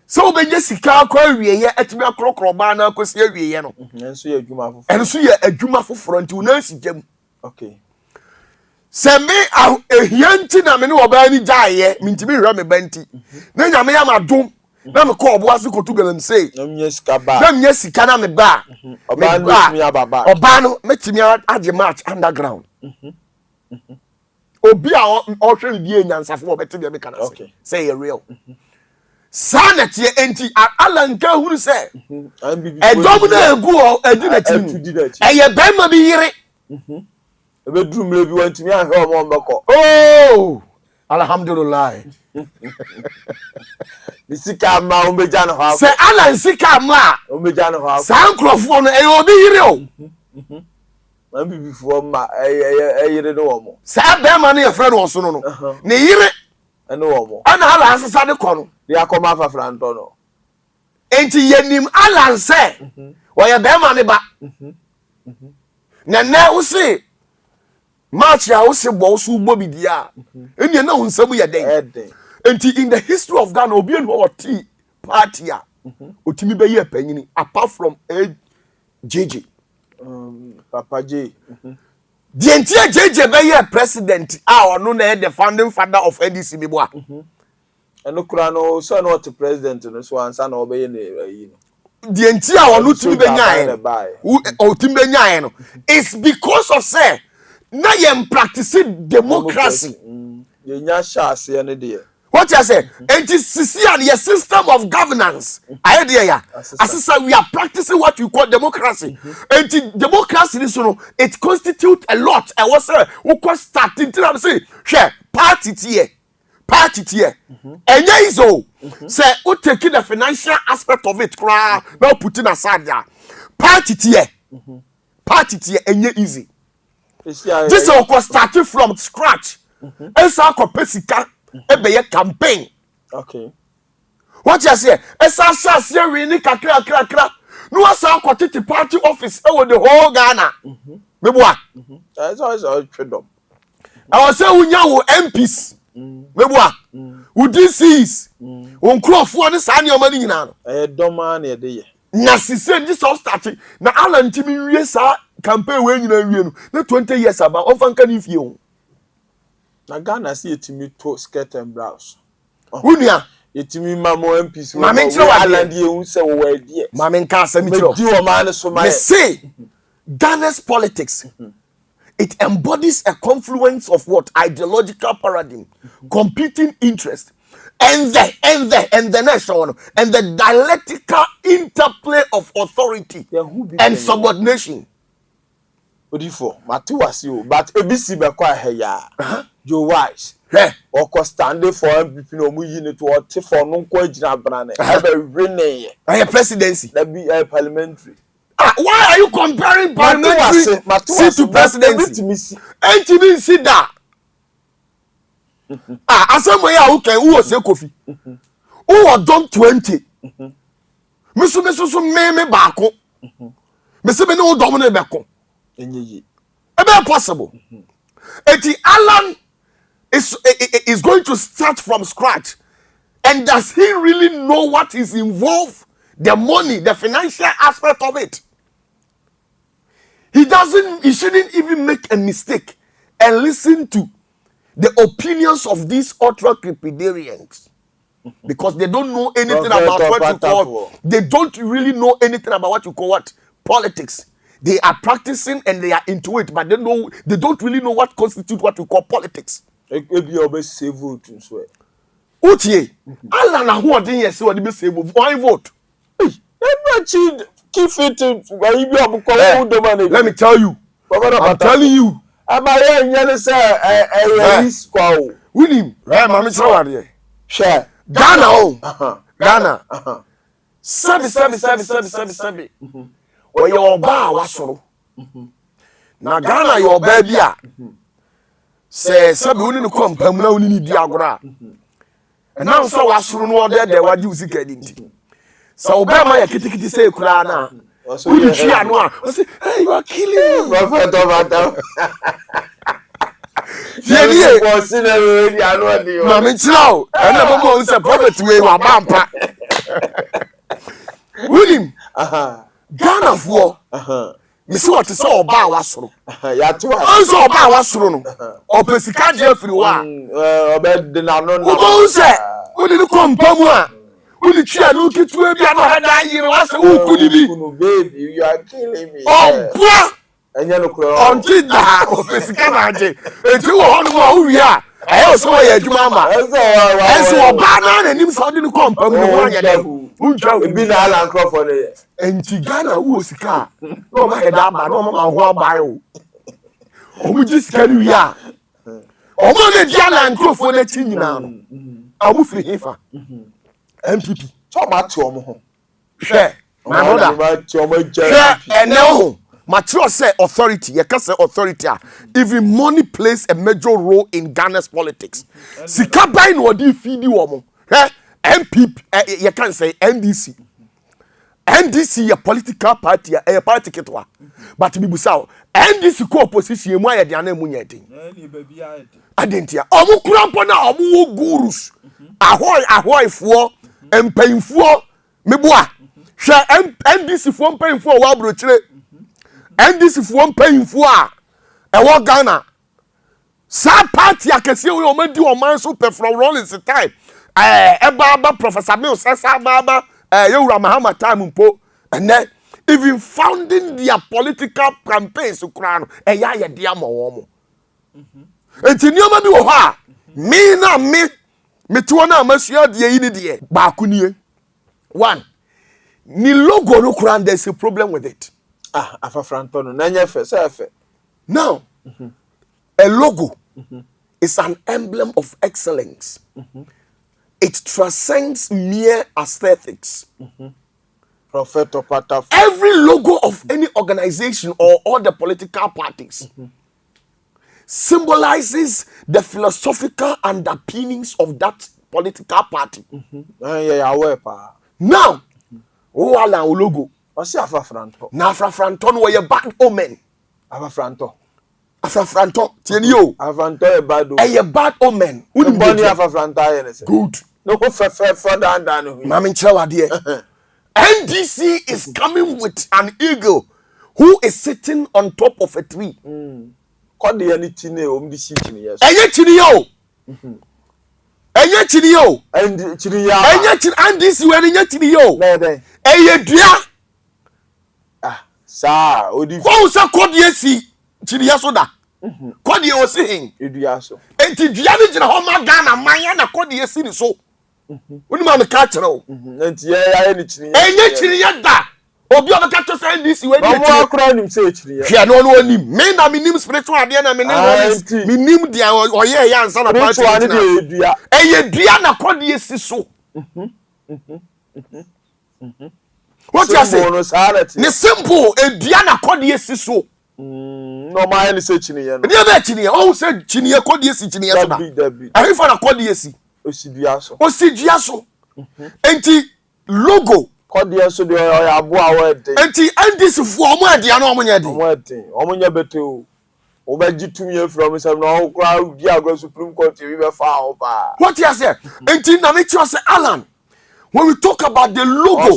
So be je sika akwa wieye atimi akrokro ba na akosi wieye no. Enso ye adwuma foforo. Enso ye adwuma foforo nti una sigam. Okay. Se me ehianti na me ne oba ni jaaye mintimi hwa me banti. Na nyame ya madom na me ko obo ase kotu galam sei. Na me sika ba. Na me sika na me ba. Oba no metimi ababa. Oba no metimi age match underground. Obi a ohwe bi enyansafo obete bi me kana say. Say you real. Sanity enti alanka huru say. Edom na egu o edi na timu. Eye bema bi yire. Ebe drumle bi wantimi ahwe omo mbeko. Oh! Alhamdulillah. Bisika ma omeja no ha. Say Alan sika ma omeja no ha. San crofo no e obi yire o. Ma bibifo ma yire no omo. Say be ma no ye friend wo so no no. Ne yire ene omo. Ana Alan asesa de ko no. They akoma afafra nto no. Enti yenim Alan say wo ye be ma ne ba. Na wo say match ya wo se bo so ugbo bidia. Eni na hunsam ye den. Enti in the history of Ghana obi en wo ti party a otimi be ye panyini apart from JJ Papa J. The entire JJ be ye president ono na the founding father of NDC bi bo a. Eno kura no so na what president no so ansa na obeye na yi no. The entire ono timi be nyae. Otimi be nyae no. It's because of say na yem practicing democracy. Ye nya sha ase ne de. What you say? And this and your system of governance. I hear ya. As we are practicing what you call democracy. And democracy is it constitutes a lot. I was who could start to say, share party here. Party here. And yeah, so say who taking the financial aspect of it, now putting aside there. Party here. Party here and yeah easy. This is what starting from scratch. And so pesika. Ebe ye campaign. Okay. What you say? Esa share we ni kakra. No asa kwatiti party office e the whole Ghana. Meboa. That's always all freedom. I was say unya wo MPs. Meboa. Wo DCs. Wo nkrofo ne sa ne o mani nyina no. Doma na de ye. Na sise this all starting. Na Alan timi wie sa campaign we nyina wie no. Na 20 years aba on fanka ni fie o. Na Ghana see etimi to skirt and blouse. Unia etimi mamo MPs we Alan die hu se wo wadie. Mama nka asemi tro. Di o ma ne so ma. Me say Ghana's politics it embodies a confluence of what ideological paradigm, competing interest, and the nation and the dialectical interplay of authority and subordination. Odifo matiwasi o but ebisi be kwa he ya. Joe Wise. Or standing for MPP no mu yi ne to o te for no nko agina brane. Ebe rene. Presidency. That be parliamentary. Why are you comparing parliamentary to presidency? Entimi si da. Asemo ya who can who say Kofi. Who was done 20. Misu me baako. Misu me no dom ne beko. Enyeyi. Ebe possible. Eti Alan is going to start from scratch. And does he really know what is involved? The money, the financial aspect of it. He shouldn't even make a mistake and listen to the opinions of these ultra-crepidarians. Because they don't know anything about what you call, they don't really know anything about what you call what? Politics. They are practicing and they are into it, but they don't really know what constitutes what we call politics. Ebi obe save vote nso e. Utie. Alla na ho odin yesi odi be save vote. Why vote? Every keep it where you be let me tell you. I'm telling you. Am I young say With him, right, Mammy Sawadi. Share Ghana, Ghana. Sabi. Or your bar was so. Now, Ghana, your baby. Say, Sabi, we need to come, Pamela, we need Diagra. And now, so was through no other than what you see getting. So, Obama, I can say, Kurana. Who did she know? I say, hey, you are killing me. Yeah, Mammy Chow, and never goes a prophet way or bampa. William, Ghana for Miss what is all about was through. Also about was through. Or Pessica Jeffrey one. Obed the Nanon. Who said, who did you come, Pamua? Who did you look at you? Who could it be? Baby, you are killing me. Oh, until that, Pessica Magic. And you all who we are. I also heard you, Mamma. And so, banana and him sounding come, Pamua. Be the Alan Crawford. And Tigana, who was a car. No, my head, no, Mamma, bio. Oh, we just carry we are. Oh, my Jana and Crawford, let's in now. I will free him. MPP. Talk about home. Share. My mother. Share and no. Mature say authority. You can say authority. Even money plays a major role in Ghana's politics. Sika buy no di feed you omo. MPP. You can say NDC. NDC a political party. A party ketwa. But bibusa NDC ko opposition mu ayede ana mu nyedin. Adentia. Omo krampo na omo gurus. Ahoy fo empayinfo meboa. Hwe NDC fo empayinfo wa brochire. NDC for paying for a Ghana. Sa party akese we o madi o man so pe from Rollins time. Baba Professor Bill Sesa Baba Yewura Mahama time mpo. And then even founding their political campaigns to crown ya dia ma wo mo. Enti nioma bi wo ha. Me to na amasua de yi ni de. Ba kunie. One. Ni logo no crown, there's a problem with it. Afafrantono nanya fe. Now, a logo is an emblem of excellence. It transcends mere aesthetics. Prophet Opatafuor. Every logo of any organization or all the political parties symbolizes the philosophical underpinnings of that political party. Now, wala logo. What's Afafranto? Na Afafranto no ye bad omen. Afafranto. Tieni yo. Afafranto e bad omen. A bad omen. Who body Afafranto ayenese? Good. No for down. Mami nchwa die. NDC is coming with an eagle who is sitting on top of a tree. Call the anything the shit yes. Eye chini yo. And chini ya. NDC we eye chini yo. Bebe. Eye dua. Sa odi ko sa kodie si chiriya so da kodie o si hin edua so enti dua ni gina ho ma Ghana manya na kodie si ni so oni ma me ka kire o enti ya ni chiriya enye chiriya da obi o ka to say this we ni mo akra nim say chiriya hia no onim me na me nim spiritual ade na me nim me nim dia oye ya ansa na party ni edua eye dua na kodie si so what you say? Ni simple edua na kodie si so. No ma any say chiniye no. Dia be chiniye. Oh say chiniye kodie si chiniye so da. Ayi fa na kodie si. Osidua so. Enti logo kodie so de aboa wa den. Enti ndisi fu omo adia na omo nya den. Omo nya bete o. Obaji tumi from say no kra di agro Supreme Court we be fa o pa. What you say? Enti na me tell say Alan. When we talk about the logo,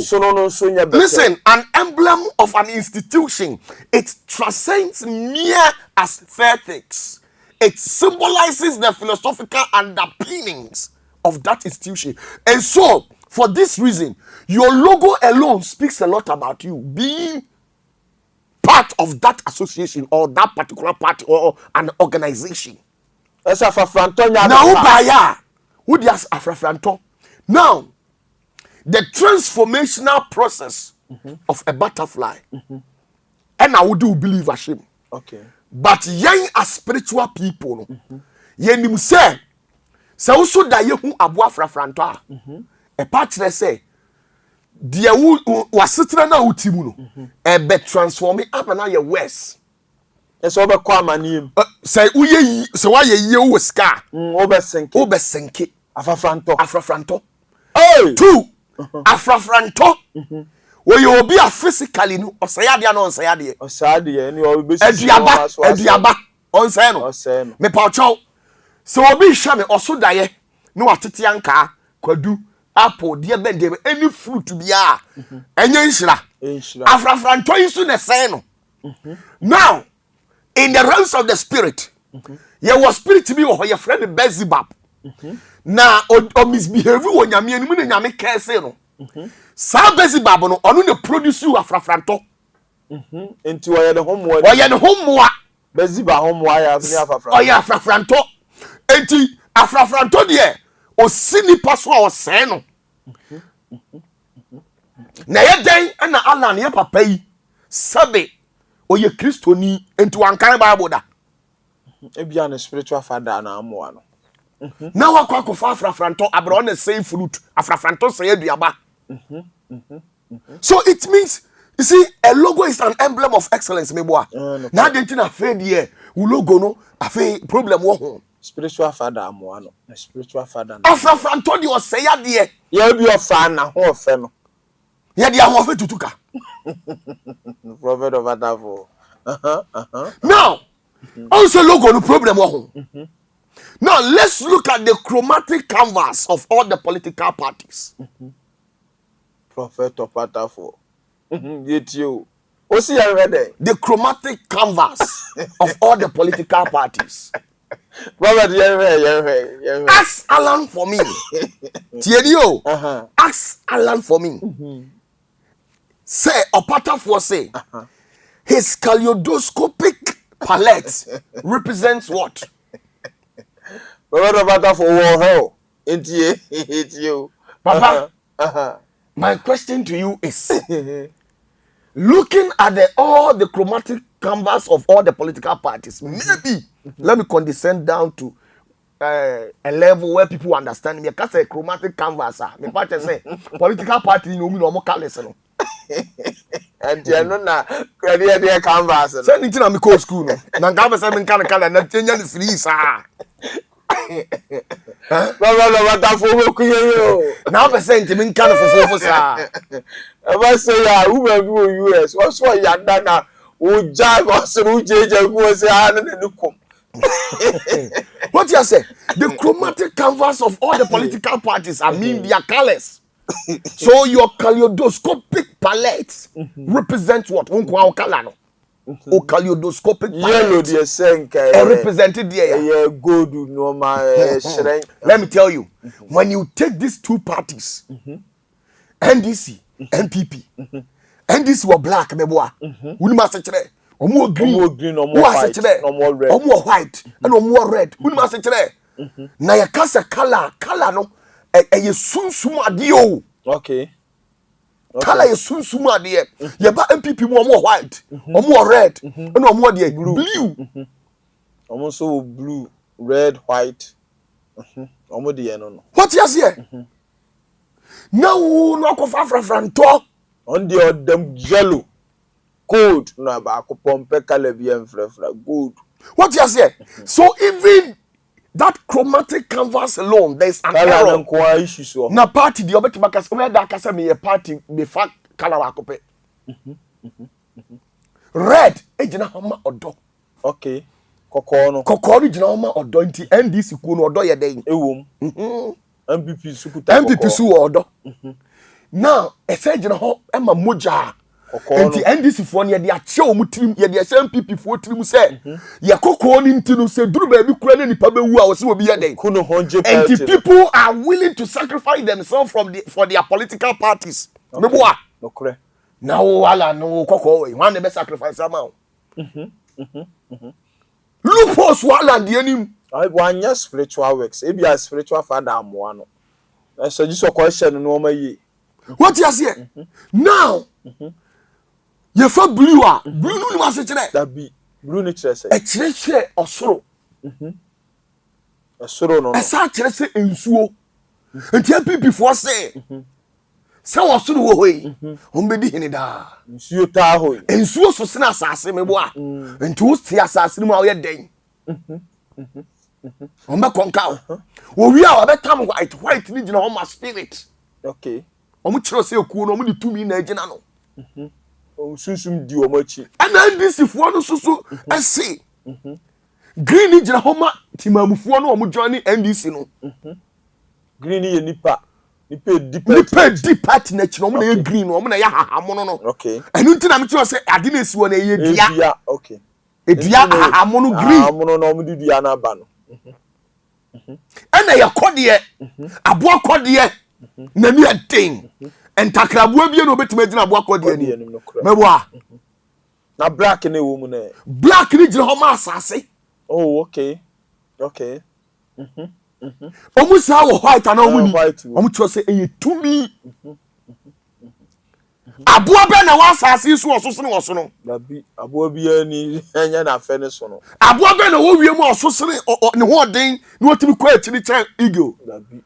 listen, an emblem of an institution, it transcends mere aesthetics. It symbolizes the philosophical underpinnings of that institution. And so, for this reason, your logo alone speaks a lot about you being part of that association or that particular party or an organization. That's Afafranto. Now, the transformational process of a butterfly. And I would do believe a shame. Okay. But young as spiritual people, yenim say, so also that you abua frafranto. A partner say, dear was sitting na utimu no, a bet transforming up and now your west. It's over kwama name. Say uye so why ye was car. Obesenke. Afrafranto. Hey! 2. Afrafranto. Where you will be a physically no or sayadi no sayadi. Or sadi any or be Ediaba on seno. Me paucho. So obi shame also die no atete anka kwadu apple dear bend any fruit to be a enye nshira. Afrafranto isu ne seno. Now in the realms of the spirit, your was spirit to be or your friend Bezibab. Now or misbehave when you mean nyame kese no. Sa Bezibab no onu ne produce you afrafranto. Into the homework. Or the homework. Beziba homework afrafranto. Or ya afrafranto. Enti afrafranto de o sini paso o seno. Na ye den na Allah ne papa yi sabe oye kristoni enti wankan bible da ebia na spiritual father na amoa no na wakwa ko fa afrafranto abro na say fruit afrafranto say aduaba. So it means you see a logo is an emblem of excellence meboa na denti na fe de u logo no afi problem wo ho spiritual father amoa no spiritual father afrafranto de o say ade ye bi o fa na ho fe no ye de ho fe tutuka prophet of Opatafuor. Now, also logo no problem. Now let's look at the chromatic canvas of all the political parties. Prophet of Opatafuor. Yet you. O see you ready? The chromatic canvas of all the political parties. Ask Alan for me. Tiedio. Ask Alan for me. Say Opatafuor say. His kaleidoscopic palette represents what? Prophet of Opatafuor. It's you. Papa, my question to you is, looking at all the chromatic canvas of all the political parties, maybe, let me condescend down to a level where people understand me. Because a chromatic canvas, me part say, political party, no, no, colors. And you know na credit there canvas. Say anything am go school no. Na canvas am kan color na change the free sa. Prophet of Opatafuor ku yo. Na percent me kan fofofo sa. Ever say ya who be US. What's for yanda na o jag o so jeje ku say na nu kom. What you say? The chromatic canvas of all the political parties, I mean their colors. So your kaleidoscopic palette represents what? O kaleidoscopic yellow the senke represented there. Gold normal shrine. Let me tell you, when you take these two parties, NDC, NPP, NDC were black, meboa. We must say omo green, omo white, omo red, omo white, and omo red. We must say na ya kasa color no. A sunsum adio. Okay. Color is sunsum adio. Ye ba MPP more white, or more red, and no more de blue. Almost so blue, red, white. Almost the no. What you say? Now no ko afrafranto on the them yellow. Gold na ba ko pompe color bi enfrefra gold. What you say? So even that chromatic canvas alone, there is an error. Na party the obetima kasa where that kasa me a party be fact color akope. Red ejina homa odo. Okay. Kokoro ejina homa odo nti NDC ku no odo ye den. Ewom. MPP sukuta. MPP su odo. Now, ese ejina ho ema moja. Enti NDC fo ne de ache omutirim ye de MPP fo tirim se ye kokoro ni ntinu se duru ba bi kura ne nipa bewu a wo se obi ye den. Enti people are willing to sacrifice themselves for their political parties. Meboa. Nokre. Na wo wala no kokoro we wan be sacrifice ama o. Loopholes wala de anim. I want spiritual works. E be a spiritual father amoa no. E so jiso question no ma yi. What you say? Now, you for blue blue no ma se kire. That be blue ni kire say. E kire se osoro. Osoro no. E sa kire se ensuo. Enti apipi fo se. Se osoro wo hoyi. On be di hini da. Ensuo ta hoyi. Ensuo so se na asase me bo a. Enti wo ti asase ni mu a wo ye den. On be konka. Wo wi a wo be tam white ni gina on my spirit. Okay. Omu kire se ekuo no omu di tumi na agina no. Sunsum di omachi. Ana ndisi fo no susu ese. Green ni gina homa timamufuo no omu join NDC no. Green ye nipa deep part na chi no omu na ye green no omu na ya hahamono no. Okay. Enu ntina me tio se ade na esiwo na ye dua. Okay. Edua hahamono green. Hahamono no omu dua na ba no. Ana ya kode abo kode na ni aden. Entakrabua bie no betima gina abo kode ni. Meboa. Na black na wo mu na. Black ni gina homa asase. Oh, okay. Okay. Omu sa wo white ana omu ni. Omu tio se eye tumi. Aboa be na wa asase so ososene wo so no. Dabi aboa bia ni enya na afa ne so no. Aboa be na wo wiem ososene ne ho den na otimi kwa akiri chan eagle. Dabi.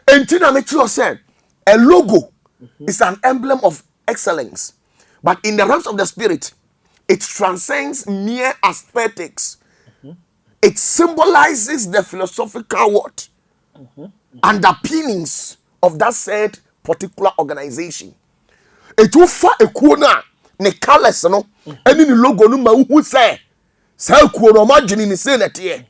Enti na me tio se a logo is an emblem of excellence, but in the realms of the spirit it transcends mere aesthetics. It symbolizes the philosophical what underpinnings of that said particular organization. It will fa ekuo na ne colors no eni ni logo no ma hu say ekuo no ma gini ni say na tie.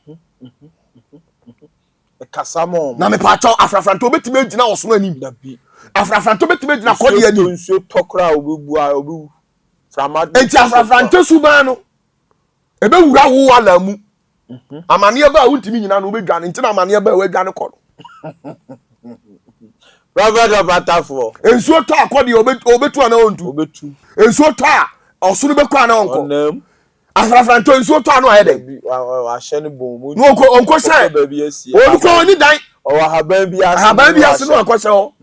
E kasamo Na me pa cho afrafranto betime gina oso anim. dabi. Afrafranto betime gina kodi anim. Nsuo tokra obebu a obebu. Framad. Enti afrafranto suban no ebe wura wo ala mu. Amane ba wuntimi nyina no obedwane enti na amane ba wadwane kɔ no. Robert Opatafuor. Ensuo to akɔde obetu ana ontu. Obetu. Ensuo to a ɔsoro bekɔ ana onko. Onam. Afrafranto ensuo to ano ayede. Wa hye ne bom mu. No onko sɛ. Onko ni dan. O haban bi ase. Haban bi ase no akɔ sɛ ho.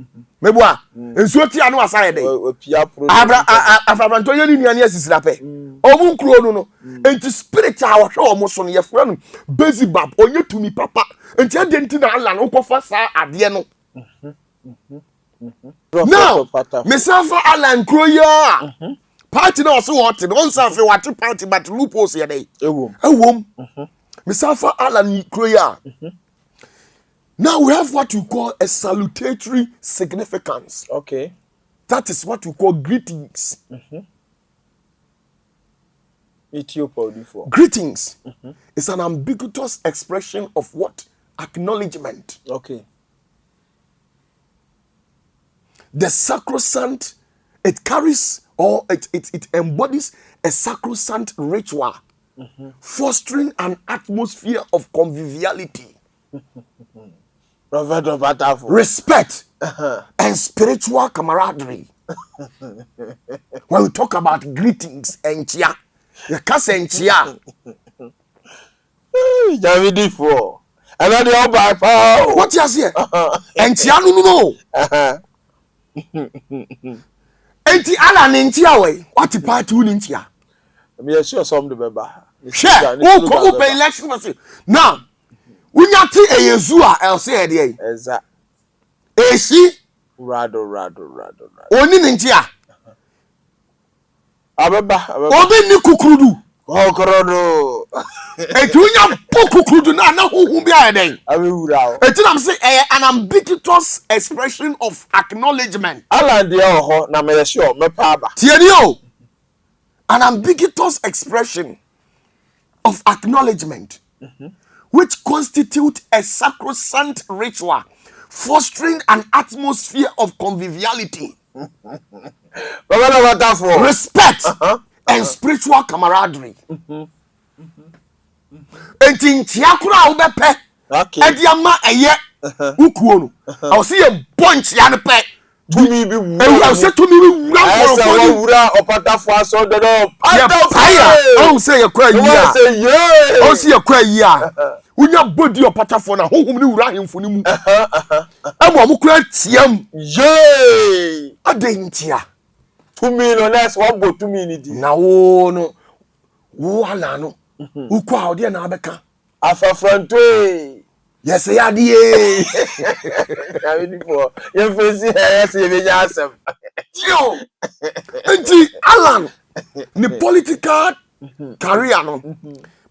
Meboa. Ensuo ti ano asa ayede. Opia pro. Afrafranto ye ni nuane asisira pɛ. Omu nkuro no no. Enti spirit a wo hwe omo so no ye fra no Bezibab onye tumi papa. Enti adenti na ala no kofa sa ade no. Now, Misafa Alan Kroya. Party no so what? Don't say what party, but loopholes here day. Ewom. Misafa Alan Kroya. Now we have what you call a salutatory significance. Okay. That is what we call greetings. Greetings is an ambiguous expression of what? Acknowledgement. Okay. The sacrosanct, it carries or it embodies a sacrosanct ritual, fostering an atmosphere of conviviality, respect, and spiritual camaraderie. When we talk about greetings and chia, the kasa and chia, Davidifo. And then the oba. what you say? And chia no. Enti ala nintia we what party wu nintia me sure some the beba share who come pay election for now unya ti eyezu a else e dey eza eshi rado oni nintia abeba obi ni kukurudu okorodo enti unya kukurudu na huhu bi a dey abewura enti na say an ambiguous expression of acknowledgement ala dia ho na me sure me pa aba tieni o an ambiguous expression of acknowledgement which constitute a sacrosanct ritual fostering an atmosphere of conviviality, respect, and spiritual camaraderie. Enti ntiakura obepe ediama eye ukuonu I see a bunch ya ne pe tumi bi wu I say to me wura Opatafuor so do I say you kwa yi I say you kwa yi Unya body Opatafuor na honhom ni wura hemfo ni mu. Amo amukura tiam. Yay! Adentia. 2 million less what go 2 million di. Na wo no. Wo ala no. Ukwa ode na abeka. Afafranto. Yes ya die. Na we for. Ye fesi yes ye benya asem. Yo. Enti Alan ni political career no.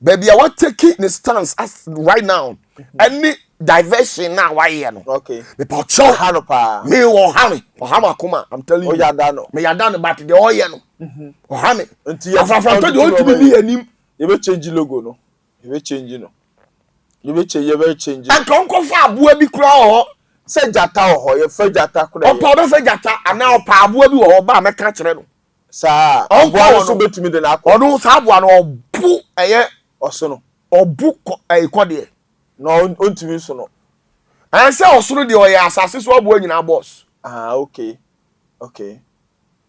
Baby, I want to take the stance as right now. Any diversion now, why you know? Okay. Me pocho Hanopa. Me or Hammy. Or Hammer Kuma. I'm telling you. Oh, yeah, dano. Me ya done but the oil no. Or Hammy. Until you have to be and him. You will change the logo, no? You will change, you know. You will change, you will change. And come far, boy, be crow. Say Jata or your friend Jata. Or powder for Jata, and now Pabu or Bama catch them. Sir, oh, boy, so to me the Nako. Or don't have one or poo a Osono. Or book a quaddy. No, unto me so no. I say also the oil assassins were born in our boss. Ah, okay. Okay.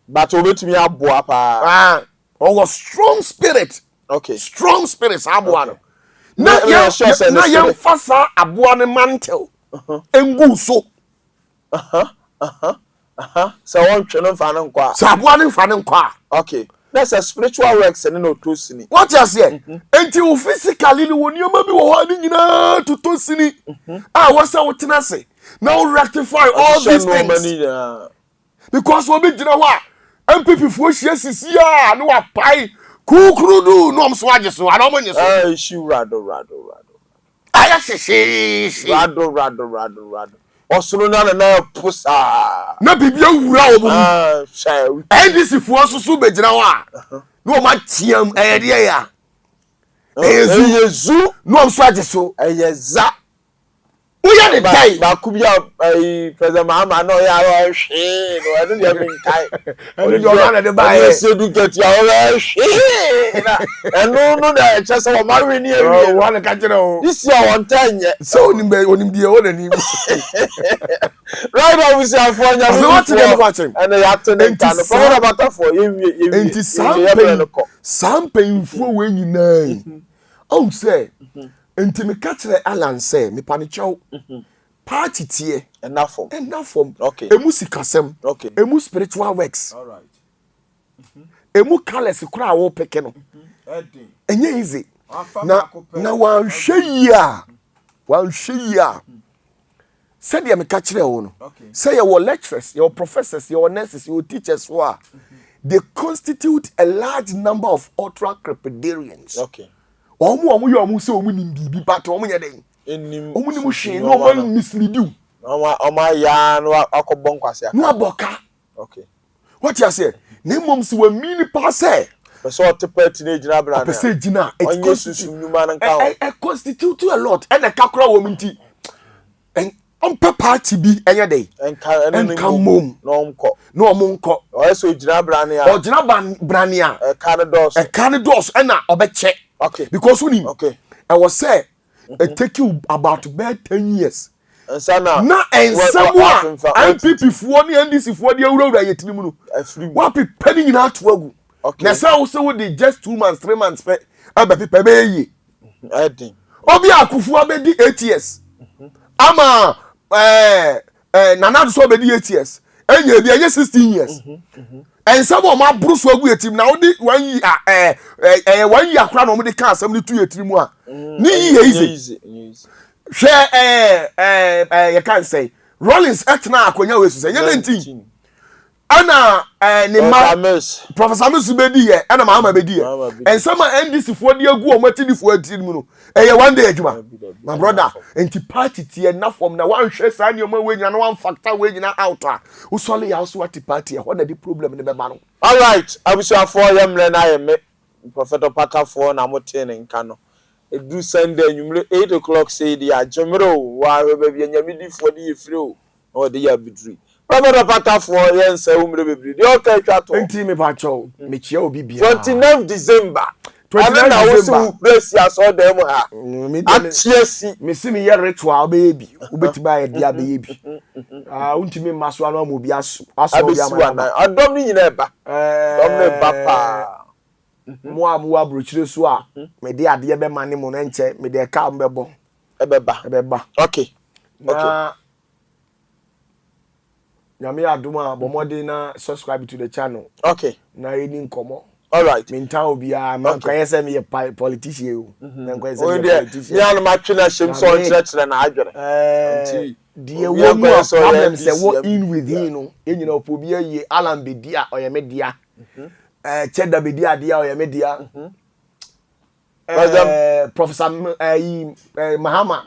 But over to me a boapa. Or strong spirit. Okay. Strong spirits abuano. Na Na fasa abuane mantle. Engu so. So one channel fan kwa. So abuane fan kwa. Okay. That's a spiritual works and no tosini. What you say? Until physically when you maybe wa to tosini. What's what you say? Now rectify all these things. Because we be jina wa. MPP for shesi ya no apai. Kukrudu no mswaje so adomanye so. Issue rado. Aya she. Rado. Osoro na pusa. Na bibia wura obo. Shay. NDC for so be jina wa. No ma tiam de ya. Yezu no mswaje so. Eyeza. Uya de dai. Ba kubia president Mahama no ya wa hwe. No anu dia bin kai. Anu dia ona de ba e. Se du get ya wa hwe. Na no na chese wa marry ni ewie. Oh, one ka kire o. This year one time. So onim dia wona ni. Right now we say for nya. So what dem watching? And they have to name can for Opatafuor ewie. Enti sampen fu we nyina. Oh say enti me ka kire Alan say me panicho party tie enough form okay emu sikasem okay emu spiritual works all right emu colors kura wo peke no enye easy na wan hweyia said me ka kire wo no say your lecturers your professors your nurses your teachers who are they constitute a large number of ultra crepidarians okay omu yo se omu nim bibi but omu ye den omu nim hwe no omu mislead you ya no akobon kwase aka no aboka okay what you say na mom se wa mini pa say so otepati na ejina bra na say jina it constitute a lot and the kakra wo minti en on party bi enye dey en kan mom no omko o so ejina bra na o jina bra na e kan dos na obeche okay because we need okay I was say it take you about 10 years sana na ensemwa MPP fuo ni NDC fuo de awura yetinimu no wa pepani nyina to agu na say wo say we dey just 2 months 3 months pe abepepe be yi edin obi akufu abedi 8 years ama nana so abedi 8 years enye bi enye 16 years and some of my bruce wagu etim na odi wan yi akra na o de kan asem ni tu yetirimu a ni yi easy hwe you can say Rollins etna akonya we so say 19 ana ni ma Professor Miss bedi ye ana Mahama bedi ye and some NDC for de agu o matini for atirimu no one day adwuma my brother enti party tie na form na wan hwe sa nyoma we nyina na wan factor we nyina out a usole ya so what party what the problem ne be ba no all right Abusuafuor yemre na yeme Prophet Opatafuor na motene nka no edu Sunday nyumre 8 o'clock say the ajomro wa be bia nyamidi for the efiri o o de ya bidri Prophet Opatafuor yense umre bebri de o ka twa to enti me ba cho me chia obi bia 29 December 29 December bless ya so dem ha atiesi me si me ye ritual baby obetima ye dia baby untimi maso anu amobi aso bia ma adom ni nyina eba dom ne papa mo amuwa brochire so a me de ade be mane mo na nche me de ka mbebo Ebeba. Okay. Na nyame adoma bomode na subscribe to the channel. Okay. Na eni nkomo. All right. Minta obi a man kwese me politician o. Na kwese me politician. Ya no matwe na hyem so nkyerɛkyerɛ na adwene. Die wo mu problem say wo in within no. Enyina opobi aye Alan bedi a oyemedia. Cheda bedi ade a oyemedia. Professor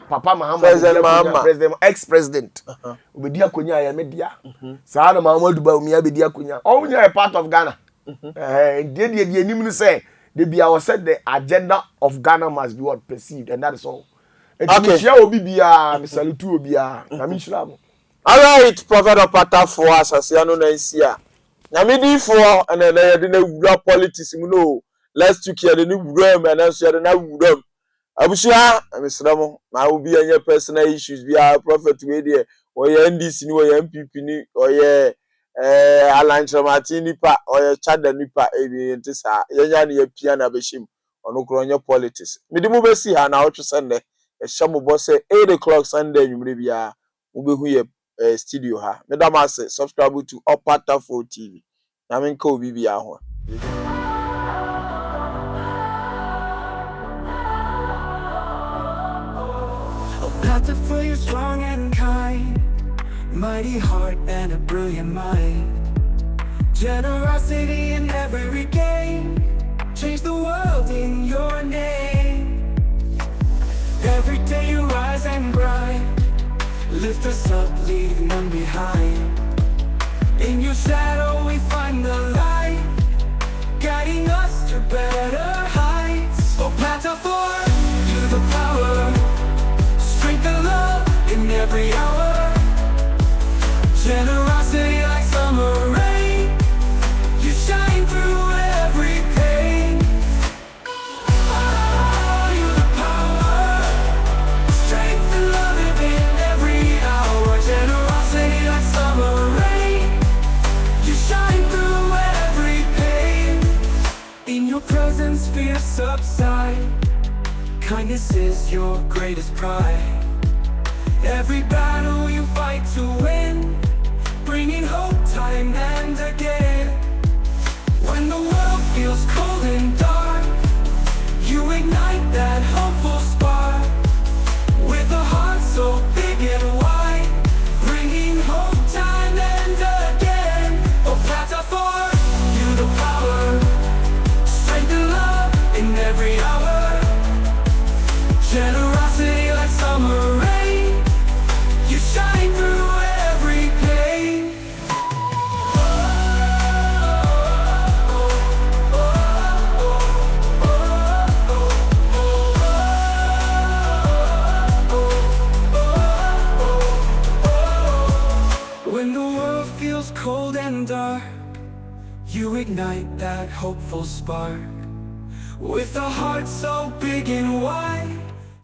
Papa Mahama, President, ex-president. Obedi akonya ayemedia. Saa na Muhammadu Bawumia obedi akonya. All we are part of Ghana. The name say they be our said the agenda of Ghana must be what perceived, and that is all. Okay. All right, Prophet Opatafuor Asasiano Nansia. Namidi for and then they didn't politics, you know. Let's took here the new room and then share the new room. Abushia, Mr. I will be on your personal issues. Be our prophet radio or your NDC or your MPP or your Alan Chromatic or your Chada Nipa Aviantisa, Yan Piana Beshim or no Cronia politics. Midimu see her now to Sunday. A shamu boss 8 o'clock Sunday, you may be a Ubehuye studio. Ha, Madam, subscribe to Opatafuor TV. I mean, Kobe be our Opatafuor, you're strong and kind, mighty heart and a brilliant mind. Generosity in every game, change the world in your name. Every day you rise and grind, lift us up, leave none behind. In your shadow we find the light, guiding us to better heights. Opatafuor, to the power, strength and love in every hour. Generosity like summer rain, you shine through every pain. Oh, you the power, strength and love in every hour. Generosity like summer rain, you shine through every pain. In your presence fear subside, kindness is your greatest pride. Every battle you fight to win, bringing hope time and again. When the world feels cold and dark, you ignite that hopeful spark. With a heart so big and wide, bringing hope time and again. Opatafuor, you the power, strength and love in every hour. Generosity like summer rain, you shine through every pain. When the world feels cold and dark, you ignite that hopeful spark. With a heart so big and wide,